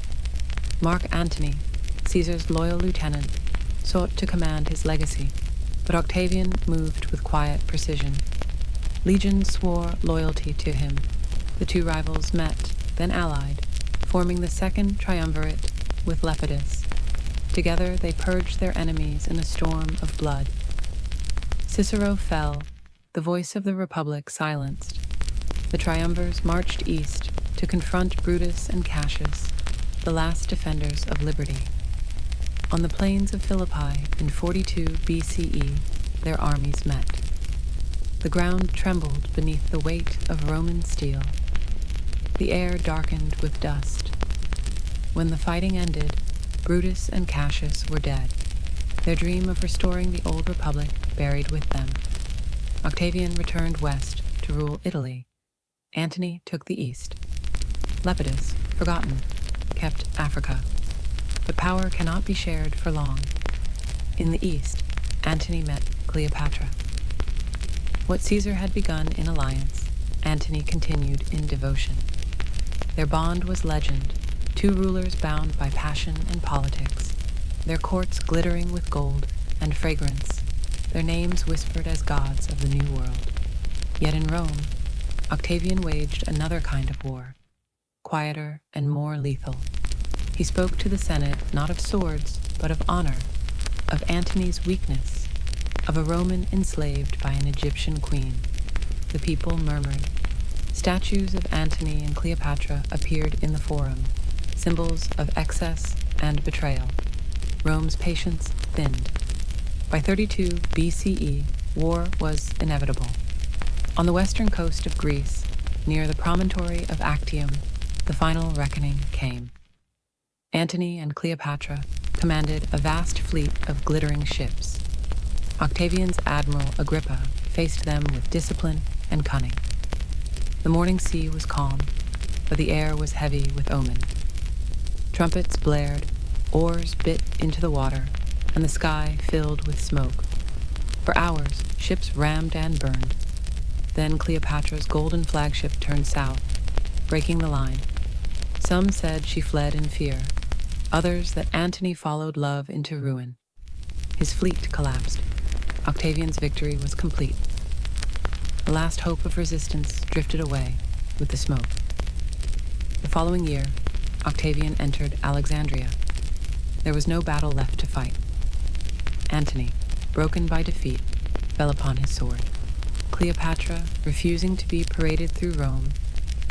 Mark Antony, Caesar's loyal lieutenant, sought to command his legacy, but Octavian moved with quiet precision. Legions swore loyalty to him. The two rivals met, then allied, forming the second triumvirate with Lepidus. Together they purged their enemies in a storm of blood. Cicero fell, the voice of the Republic silenced. The triumvirs marched east to confront Brutus and Cassius, the last defenders of liberty. On the plains of Philippi in 42 BCE, their armies met. The ground trembled beneath the weight of Roman steel. The air darkened with dust. When the fighting ended, Brutus and Cassius were dead, their dream of restoring the old republic buried with them. Octavian returned west to rule Italy. Antony took the east. Lepidus, forgotten, kept Africa. But power cannot be shared for long. In the east, Antony met Cleopatra. What Caesar had begun in alliance, Antony continued in devotion. Their bond was legend, two rulers bound by passion and politics, their courts glittering with gold and fragrance, their names whispered as gods of the New World. Yet in Rome, Octavian waged another kind of war, quieter and more lethal. He spoke to the Senate not of swords, but of honor, of Antony's weakness, of a Roman enslaved by an Egyptian queen. The people murmured. Statues of Antony and Cleopatra appeared in the forum, symbols of excess and betrayal. Rome's patience thinned. By 32 BCE, war was inevitable. On the western coast of Greece, near the promontory of Actium, the final reckoning came. Antony and Cleopatra commanded a vast fleet of glittering ships. Octavian's admiral Agrippa faced them with discipline and cunning. The morning sea was calm, but the air was heavy with omen. Trumpets blared, oars bit into the water, and the sky filled with smoke. For hours, ships rammed and burned. Then Cleopatra's golden flagship turned south, breaking the line. Some said she fled in fear, others that Antony followed love into ruin. His fleet collapsed. Octavian's victory was complete. The last hope of resistance drifted away with the smoke. The following year, Octavian entered Alexandria. There was no battle left to fight. Antony, broken by defeat, fell upon his sword. Cleopatra, refusing to be paraded through Rome,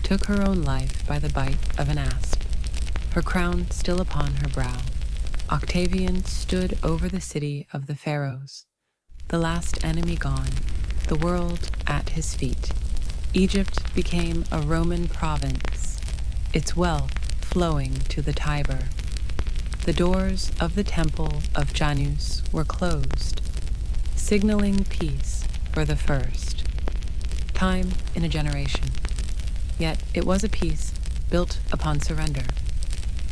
took her own life by the bite of an asp, her crown still upon her brow. Octavian stood over the city of the pharaohs, the last enemy gone, the world at his feet. Egypt became a Roman province, its wealth flowing to the Tiber. The doors of the temple of Janus were closed, signaling peace for the first time in a generation. Yet it was a peace built upon surrender.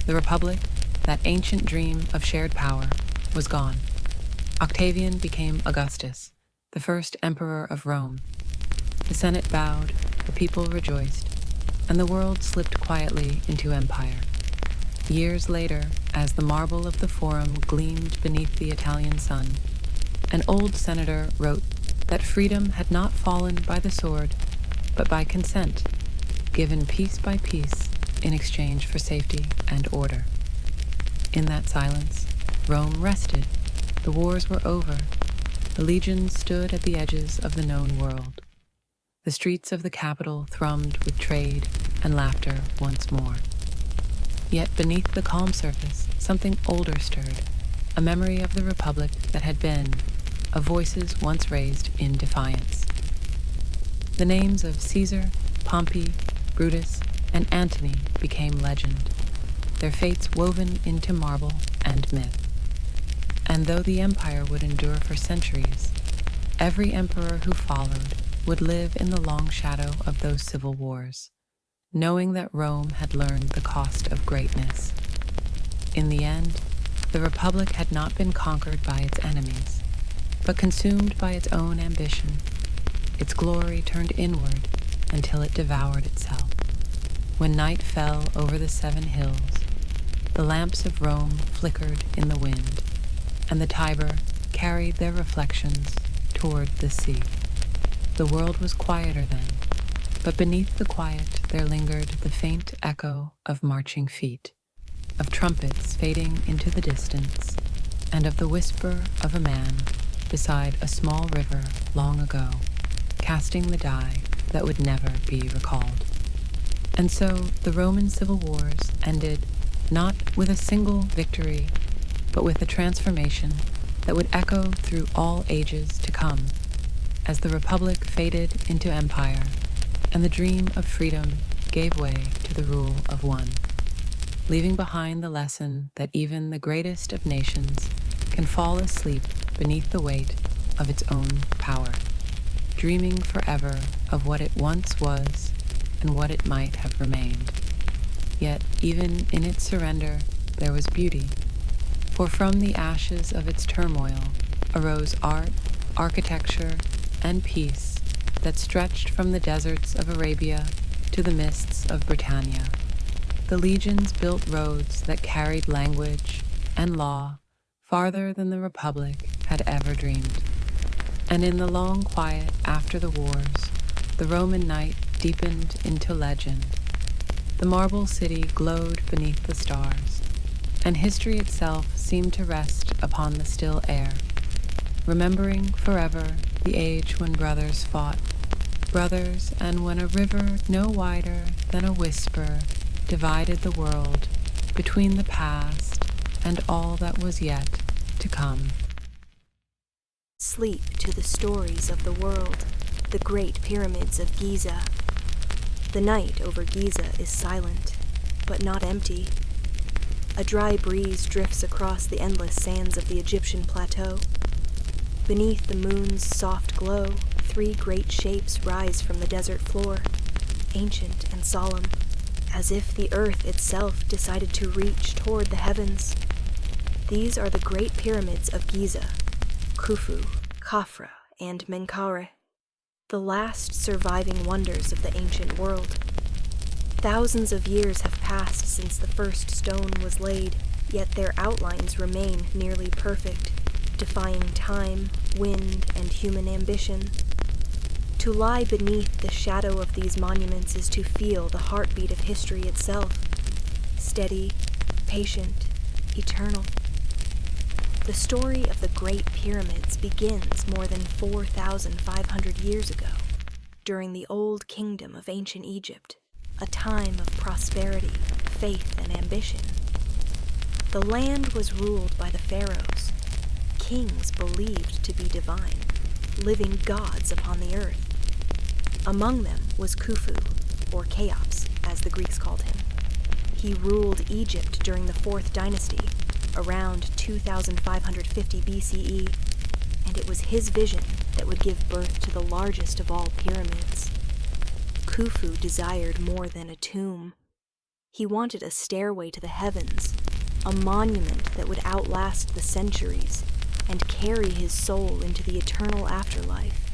The Republic, that ancient dream of shared power, was gone. Octavian became Augustus, the first emperor of Rome. The Senate bowed, the people rejoiced, and the world slipped quietly into empire. Years later, as the marble of the Forum gleamed beneath the Italian sun, an old senator wrote that freedom had not fallen by the sword, but by consent, given piece by piece in exchange for safety and order. In that silence, Rome rested. The wars were over. The legions stood at the edges of the known world. The streets of the capital thrummed with trade and laughter once more. Yet beneath the calm surface, something older stirred, a memory of the republic that had been, of voices once raised in defiance. The names of Caesar, Pompey, Brutus, and Antony became legend, their fates woven into marble and myth. And though the empire would endure for centuries, every emperor who followed would live in the long shadow of those civil wars, knowing that Rome had learned the cost of greatness. In the end, the Republic had not been conquered by its enemies, but consumed by its own ambition. Its glory turned inward until it devoured itself. When night fell over the 7 hills, the lamps of Rome flickered in the wind, and the Tiber carried their reflections toward the sea. The world was quieter then, but beneath the quiet there lingered the faint echo of marching feet, of trumpets fading into the distance, and of the whisper of a man beside a small river long ago, casting the die that would never be recalled. And so the Roman civil wars ended not with a single victory, but with a transformation that would echo through all ages to come, as the Republic faded into empire, and the dream of freedom gave way to the rule of one, leaving behind the lesson that even the greatest of nations can fall asleep beneath the weight of its own power, dreaming forever of what it once was and what it might have remained. Yet even in its surrender there was beauty, for from the ashes of its turmoil arose art, architecture, and peace that stretched from the deserts of Arabia to the mists of Britannia. The legions built roads that carried language and law farther than the Republic had ever dreamed. And in the long quiet after the wars, the Roman night deepened into legend. The marble city glowed beneath the stars, and history itself seemed to rest upon the still air, remembering forever the age when brothers fought, brothers, and when a river no wider than a whisper divided the world between the past and all that was yet to come. Sleep to the stories of the world, the great pyramids of Giza. The night over Giza is silent, but not empty. A dry breeze drifts across the endless sands of the Egyptian plateau. Beneath the moon's soft glow, 3 great shapes rise from the desert floor, ancient and solemn, as if the earth itself decided to reach toward the heavens. These are the great pyramids of Giza, Khufu, Khafra, and Menkaure, the last surviving wonders of the ancient world. Thousands of years have passed since the first stone was laid, yet their outlines remain nearly perfect, defying time, wind, and human ambition. To lie beneath the shadow of these monuments is to feel the heartbeat of history itself, steady, patient, eternal. The story of the Great Pyramids begins more than 4,500 years ago, during the Old Kingdom of ancient Egypt, a time of prosperity, faith, and ambition. The land was ruled by the pharaohs, kings believed to be divine, living gods upon the earth. Among them was Khufu, or Cheops, as the Greeks called him. He ruled Egypt during the 4th dynasty, around 2550 BCE, and it was his vision that would give birth to the largest of all pyramids. Khufu desired more than a tomb. He wanted a stairway to the heavens, a monument that would outlast the centuries and carry his soul into the eternal afterlife.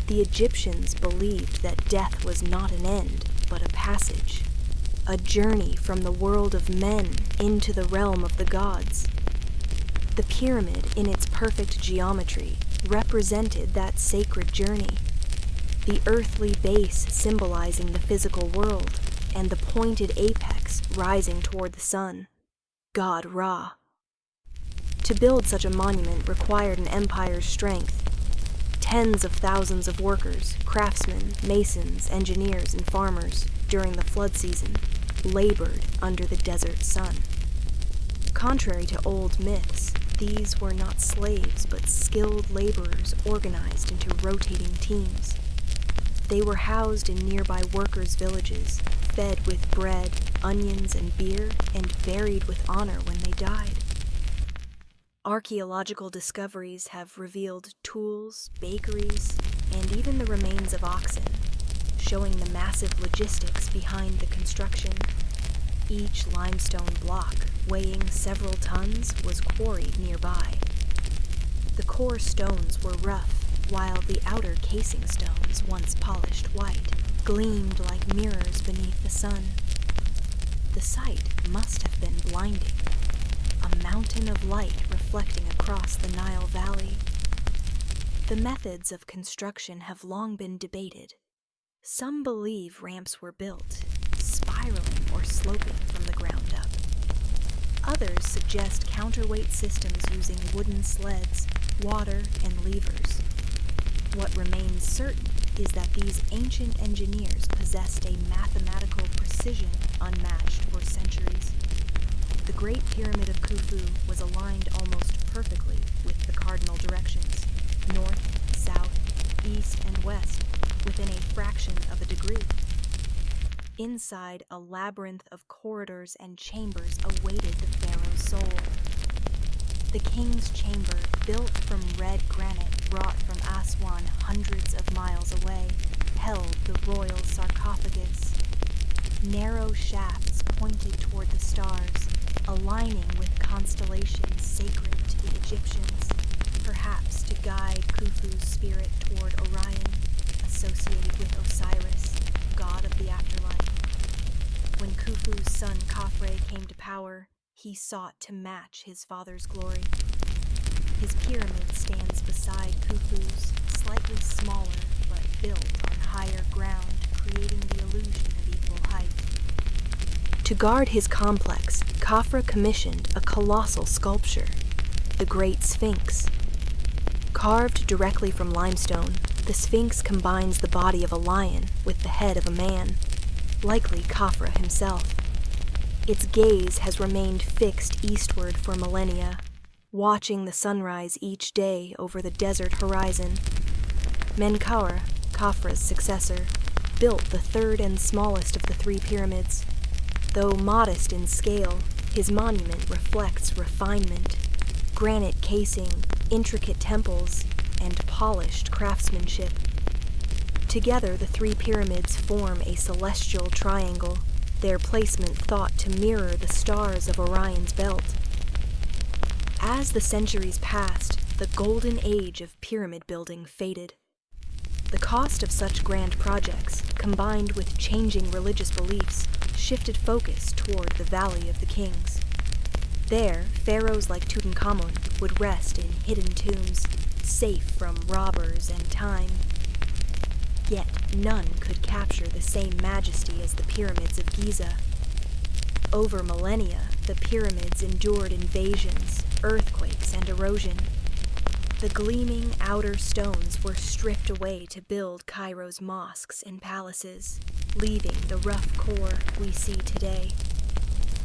The Egyptians believed that death was not an end, but a passage, a journey from the world of men into the realm of the gods. The pyramid, in its perfect geometry, represented that sacred journey. The earthly base symbolizing the physical world, and the pointed apex rising toward the sun, God Ra. To build such a monument required an empire's strength. Tens of thousands of workers, craftsmen, masons, engineers, and farmers, during the flood season, labored under the desert sun. Contrary to old myths, these were not slaves but skilled laborers organized into rotating teams. They were housed in nearby workers' villages, fed with bread, onions, and beer, and buried with honor when they died. Archaeological discoveries have revealed tools, bakeries, and even the remains of oxen, showing the massive logistics behind the construction. Each limestone block, weighing several tons, was quarried nearby. The core stones were rough, while the outer casing stones, once polished white, gleamed like mirrors beneath the sun. The sight must have been blinding, a mountain of light reflecting across the Nile Valley. The methods of construction have long been debated. Some believe ramps were built, spiraling or sloping from the ground up. Others suggest counterweight systems using wooden sleds, water, and levers. What remains certain is that these ancient engineers possessed a mathematical precision unmatched for centuries. The Great Pyramid of Khufu was aligned almost perfectly with the cardinal directions, north, south, east, and west, within a fraction of a degree. Inside, a labyrinth of corridors and chambers awaited the pharaoh's soul. The king's chamber, built from red granite brought from Aswan hundreds of miles away, held the royal sarcophagus. Narrow shafts pointed toward the stars, aligning with constellations sacred to the Egyptians, perhaps to guide Khufu's spirit toward Orion, associated with Osiris, god of the afterlife. When Khufu's son Khafre came to power, he sought to match his father's glory. His pyramid stands beside Khufu's, slightly smaller but built on higher ground, creating the illusion of equal height. To guard his complex, Khafre commissioned a colossal sculpture, the Great Sphinx. Carved directly from limestone, the Sphinx combines the body of a lion with the head of a man, likely Khafre himself. Its gaze has remained fixed eastward for millennia, watching the sunrise each day over the desert horizon. Menkaure, Khafre's successor, built the third and smallest of the three pyramids. Though modest in scale, his monument reflects refinement, granite casing, intricate temples, and polished craftsmanship. Together, the three pyramids form a celestial triangle, their placement thought to mirror the stars of Orion's belt. As the centuries passed, the golden age of pyramid building faded. The cost of such grand projects, combined with changing religious beliefs, shifted focus toward the Valley of the Kings. There, pharaohs like Tutankhamun would rest in hidden tombs, safe from robbers and time. Yet none could capture the same majesty as the pyramids of Giza. Over millennia, the pyramids endured invasions, earthquakes, and erosion. The gleaming outer stones were stripped away to build Cairo's mosques and palaces, leaving the rough core we see today.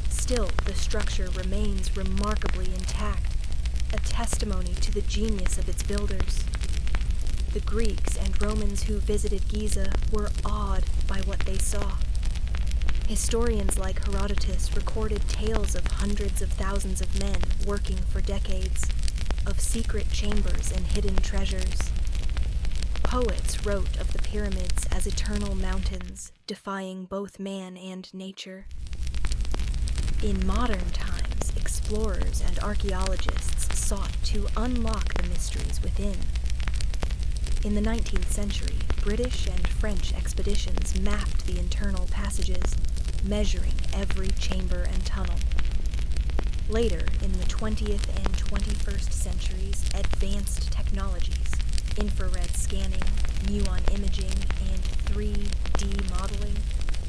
Still, the structure remains remarkably intact, a testimony to the genius of its builders. The Greeks and Romans who visited Giza were awed by what they saw. Historians like Herodotus recorded tales of hundreds of thousands of men working for decades, of secret chambers and hidden treasures. Poets wrote of the pyramids as eternal mountains, defying both man and nature. In modern times, explorers and archaeologists sought to unlock the mysteries within. In the 19th century, British and French expeditions mapped the internal passages, measuring every chamber and tunnel. Later, in the 20th and 21st centuries, advanced technologies, infrared scanning, muon imaging, and 3D modeling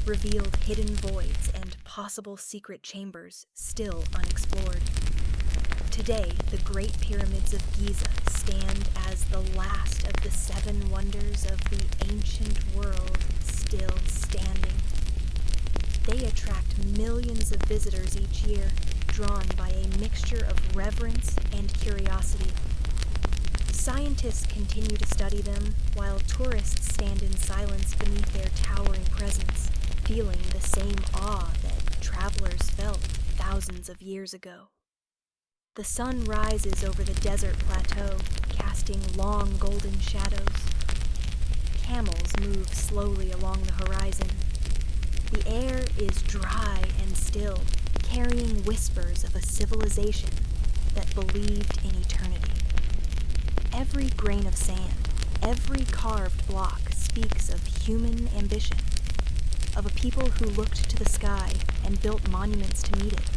revealed hidden voids and possible secret chambers still unexplored. Today, the Great Pyramids of Giza stand as the last of the 7 wonders of the ancient world still standing. They attract millions of visitors each year, drawn by a mixture of reverence and curiosity. Scientists continue to study them, while tourists stand in silence beneath their towering presence, feeling the same awe that travelers felt thousands of years ago. The sun rises over the desert plateau, casting long golden shadows. Camels move slowly along the horizon. The air is dry and still, carrying whispers of a civilization that believed in eternity. Every grain of sand, every carved block speaks of human ambition, of a people who looked to the sky and built monuments to meet it.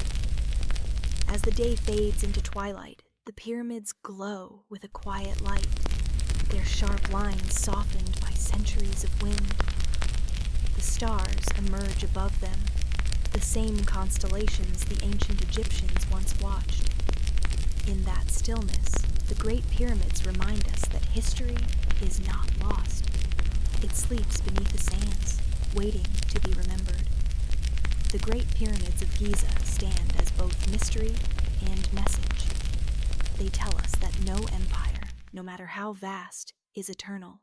As the day fades into twilight, the pyramids glow with a quiet light, their sharp lines softened by centuries of wind. The stars emerge above them, the same constellations the ancient Egyptians once watched. In that stillness, the Great Pyramids remind us that history is not lost. It sleeps beneath the sands, waiting to be remembered. The Great Pyramids of Giza stand as both mystery and message. They tell us that no empire, no matter how vast, is eternal.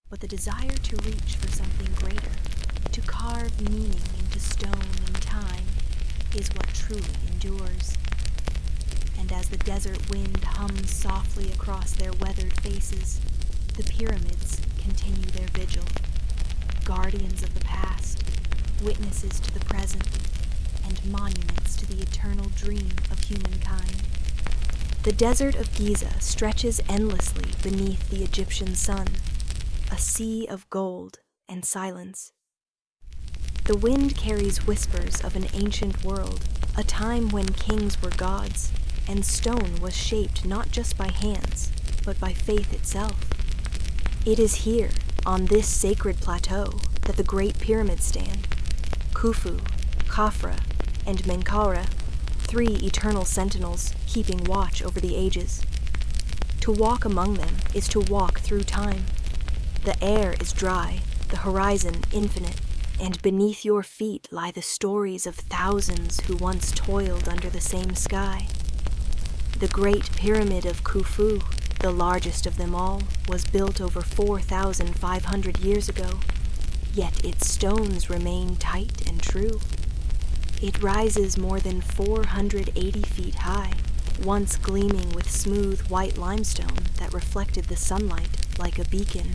But the desire to reach for something greater, to carve meaning into stone and time, is what truly endures. And as the desert wind hums softly across their weathered faces, the pyramids continue their vigil, guardians of the past, witnesses to the present, and monuments to the eternal dream of humankind. The desert of Giza stretches endlessly beneath the Egyptian sun, a sea of gold and silence. The wind carries whispers of an ancient world, a time when kings were gods, and stone was shaped not just by hands, but by faith itself. It is here, on this sacred plateau, that the Great Pyramids stand. Khufu, Khafra, and Menkaure, 3 eternal sentinels keeping watch over the ages. To walk among them is to walk through time. The air is dry, the horizon infinite, and beneath your feet lie the stories of thousands who once toiled under the same sky. The Great Pyramid of Khufu, the largest of them all, was built over 4,500 years ago, yet its stones remain tight and true. It rises more than 480 feet high, once gleaming with smooth white limestone that reflected the sunlight like a beacon.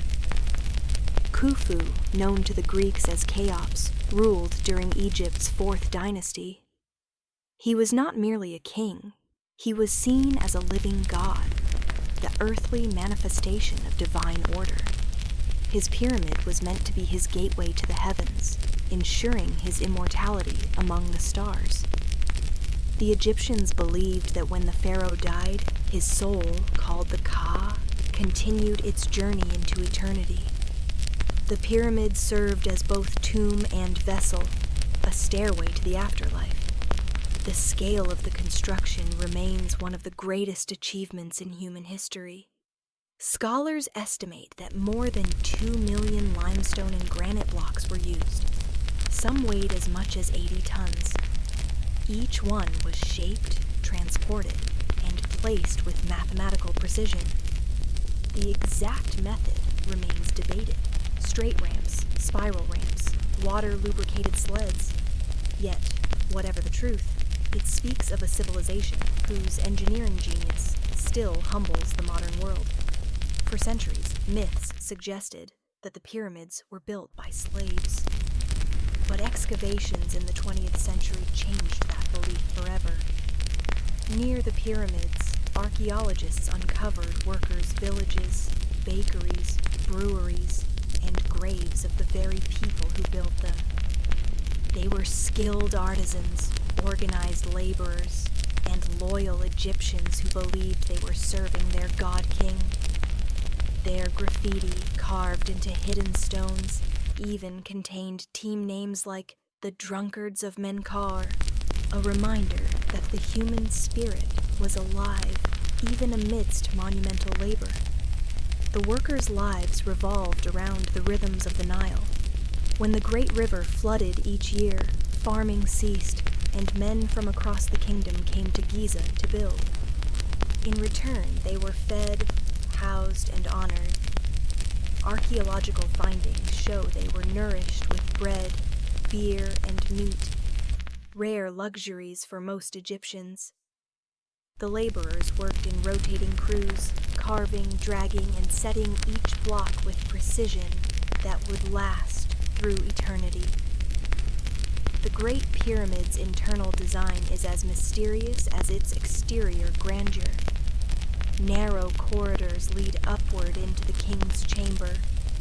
Khufu, known to the Greeks as Cheops, ruled during Egypt's 4th dynasty. He was not merely a king, he was seen as a living god, the earthly manifestation of divine order. His pyramid was meant to be his gateway to the heavens, ensuring his immortality among the stars. The Egyptians believed that when the pharaoh died, his soul, called the Ka, continued its journey into eternity. The pyramid served as both tomb and vessel, a stairway to the afterlife. The scale of the construction remains one of the greatest achievements in human history. Scholars estimate that more than 2 million limestone and granite blocks were used. Some weighed as much as 80 tons. Each one was shaped, transported, and placed with mathematical precision. The exact method remains debated. Straight ramps, spiral ramps, water-lubricated sleds. Yet, whatever the truth, it speaks of a civilization whose engineering genius still humbles the modern world. For centuries, myths suggested that the pyramids were built by slaves. But excavations in the 20th century changed that belief forever. Near the pyramids, archaeologists uncovered workers' villages, bakeries, breweries, and graves of the very people who built them. They were skilled artisans, organized laborers, and loyal Egyptians who believed they were serving their god-king. Their graffiti, carved into hidden stones, even contained team names like the Drunkards of Menkar, a reminder that the human spirit was alive even amidst monumental labor. The workers' lives revolved around the rhythms of the Nile. When the great river flooded each year, farming ceased, and men from across the kingdom came to Giza to build. In return, they were fed, housed, and honored. Archaeological findings show they were nourished with bread, beer, and meat, rare luxuries for most Egyptians. The laborers worked in rotating crews, carving, dragging, and setting each block with precision that would last through eternity. The Great Pyramid's internal design is as mysterious as its exterior grandeur. Narrow corridors lead upward into the king's chamber,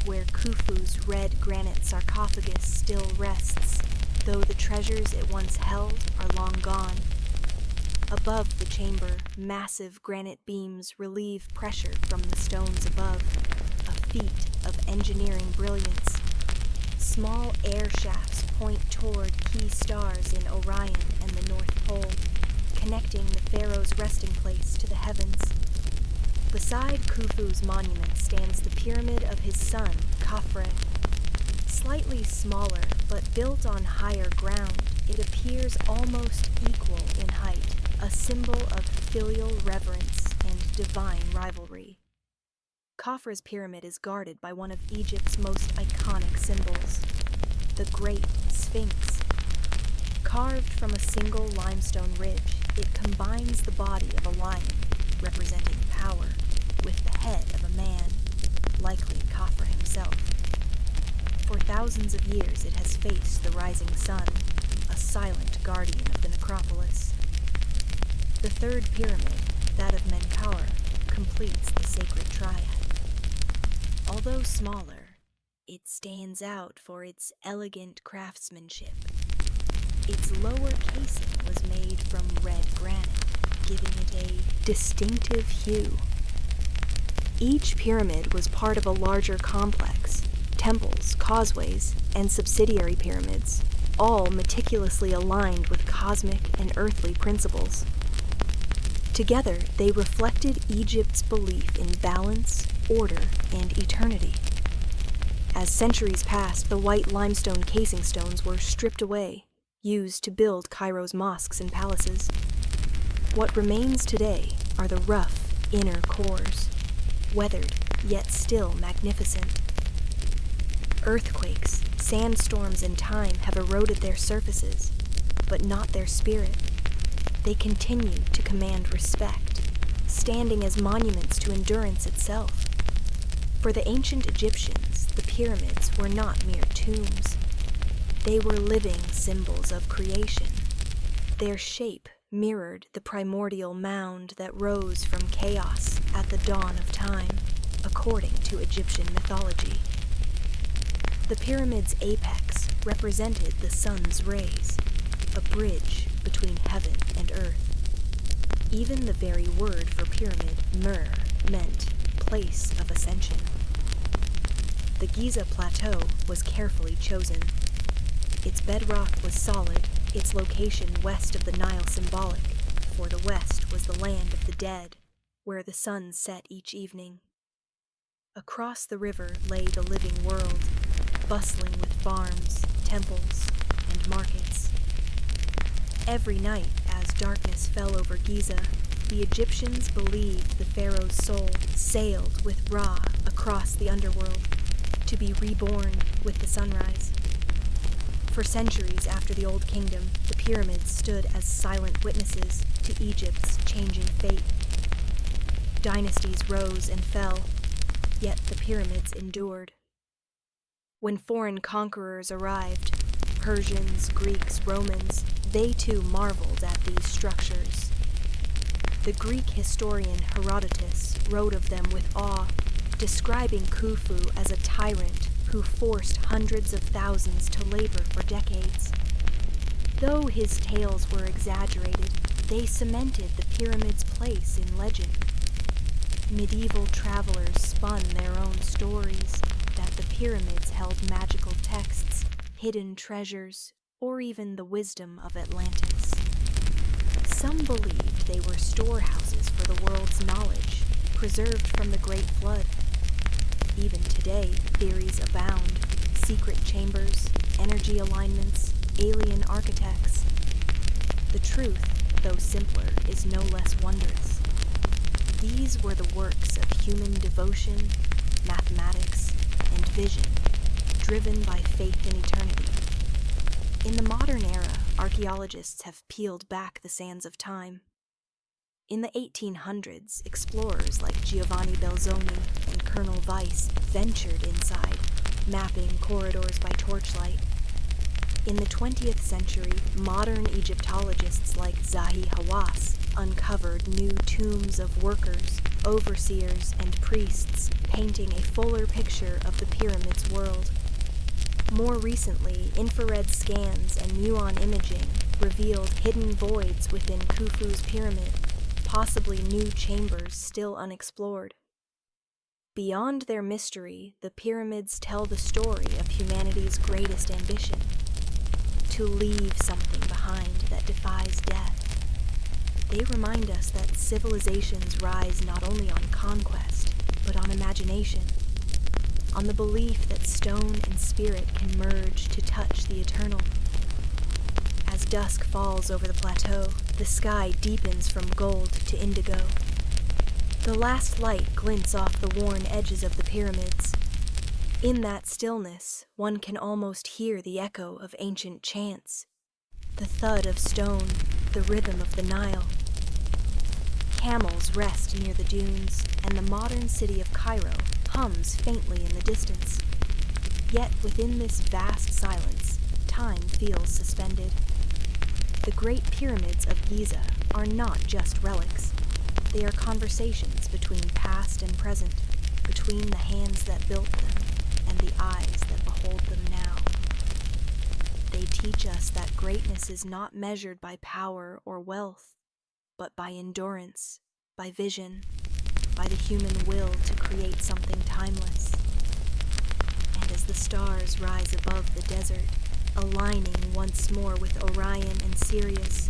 where Khufu's red granite sarcophagus still rests, though the treasures it once held are long gone. Above the chamber, massive granite beams relieve pressure from the stones above, a feat of engineering brilliance. Small air shafts point toward key stars in Orion and the North Pole, connecting the pharaoh's resting place to the heavens. Beside Khufu's monument stands the pyramid of his son, Khafre. Slightly smaller, but built on higher ground, it appears almost equal in height, a symbol of filial reverence and divine rivalry. Khafre's pyramid is guarded by one of Egypt's most iconic symbols, the Great Sphinx. Carved from a single limestone ridge, it combines the body of a lion, representing power, with the head of a man, likely Khafre himself. For thousands of years it has faced the rising sun, a silent guardian of the necropolis. The third pyramid, that of Menkauer, completes the sacred triad. Although smaller, it stands out for its elegant craftsmanship. Its lower casing was made from red granite, giving it a distinctive hue. Each pyramid was part of a larger complex, temples, causeways, and subsidiary pyramids, all meticulously aligned with cosmic and earthly principles. Together, they reflected Egypt's belief in balance, order, and eternity. As centuries passed, the white limestone casing stones were stripped away, used to build Cairo's mosques and palaces. What remains today are the rough inner cores, weathered yet still magnificent. Earthquakes, sandstorms, and time have eroded their surfaces, but not their spirit. They continue to command respect, standing as monuments to endurance itself. For the ancient Egyptians, the pyramids were not mere tombs. They were living symbols of creation. Their shape mirrored the primordial mound that rose from chaos at the dawn of time, according to Egyptian mythology. The pyramid's apex represented the sun's rays, a bridge between heaven and earth. Even the very word for pyramid, Mer, meant place of ascension. The Giza Plateau was carefully chosen. Its bedrock was solid, its location west of the Nile symbolic, for the west was the land of the dead, where the sun set each evening. Across the river lay the living world, bustling with farms, temples, and markets. Every night, as darkness fell over Giza, the Egyptians believed the pharaoh's soul sailed with Ra across the underworld, to be reborn with the sunrise. For centuries after the Old Kingdom, the pyramids stood as silent witnesses to Egypt's changing fate. Dynasties rose and fell, yet the pyramids endured. When foreign conquerors arrived, Persians, Greeks, Romans, they too marveled at these structures. The Greek historian Herodotus wrote of them with awe, describing Khufu as a tyrant who forced hundreds of thousands to labor for decades. Though his tales were exaggerated, They cemented the pyramids' place in legend. Medieval travelers spun their own stories that the pyramids held magical texts, hidden treasures, or even the wisdom of Atlantis. Some believed they were storehouses for the world's knowledge, preserved from the Great Flood. Even today, theories abound: secret chambers, energy alignments, alien architects. The truth, though simpler, is no less wondrous. These were the works of human devotion, mathematics, and vision, driven by faith in eternity. In the modern era, archaeologists have peeled back the sands of time. In the 1800s, explorers like Giovanni Belzoni and Colonel Weiss ventured inside, mapping corridors by torchlight. In the 20th century, modern Egyptologists like Zahi Hawass uncovered new tombs of workers, overseers, and priests, painting a fuller picture of the pyramid's world. More recently, infrared scans and muon imaging revealed hidden voids within Khufu's pyramid, possibly new chambers still unexplored. Beyond their mystery, the pyramids tell the story of humanity's greatest ambition: to leave something behind that defies death. They remind us that civilizations rise not only on conquest, but on imagination, on the belief that stone and spirit can merge to touch the eternal. As dusk falls over the plateau, the sky deepens from gold to indigo. The last light glints off the worn edges of the pyramids. In that stillness, one can almost hear the echo of ancient chants, the thud of stone, the rhythm of the Nile. Camels rest near the dunes, and the modern city of Cairo hums faintly in the distance. Yet within this vast silence, time feels suspended. The Great Pyramids of Giza are not just relics. They are conversations between past and present, between the hands that built them and the eyes that behold them now. They teach us that greatness is not measured by power or wealth, but by endurance, by vision, by the human will to create something timeless. And as the stars rise above the desert, aligning once more with Orion and Sirius,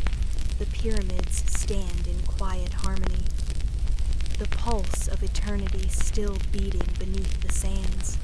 the pyramids stand in quiet harmony, the pulse of eternity still beating beneath the sands.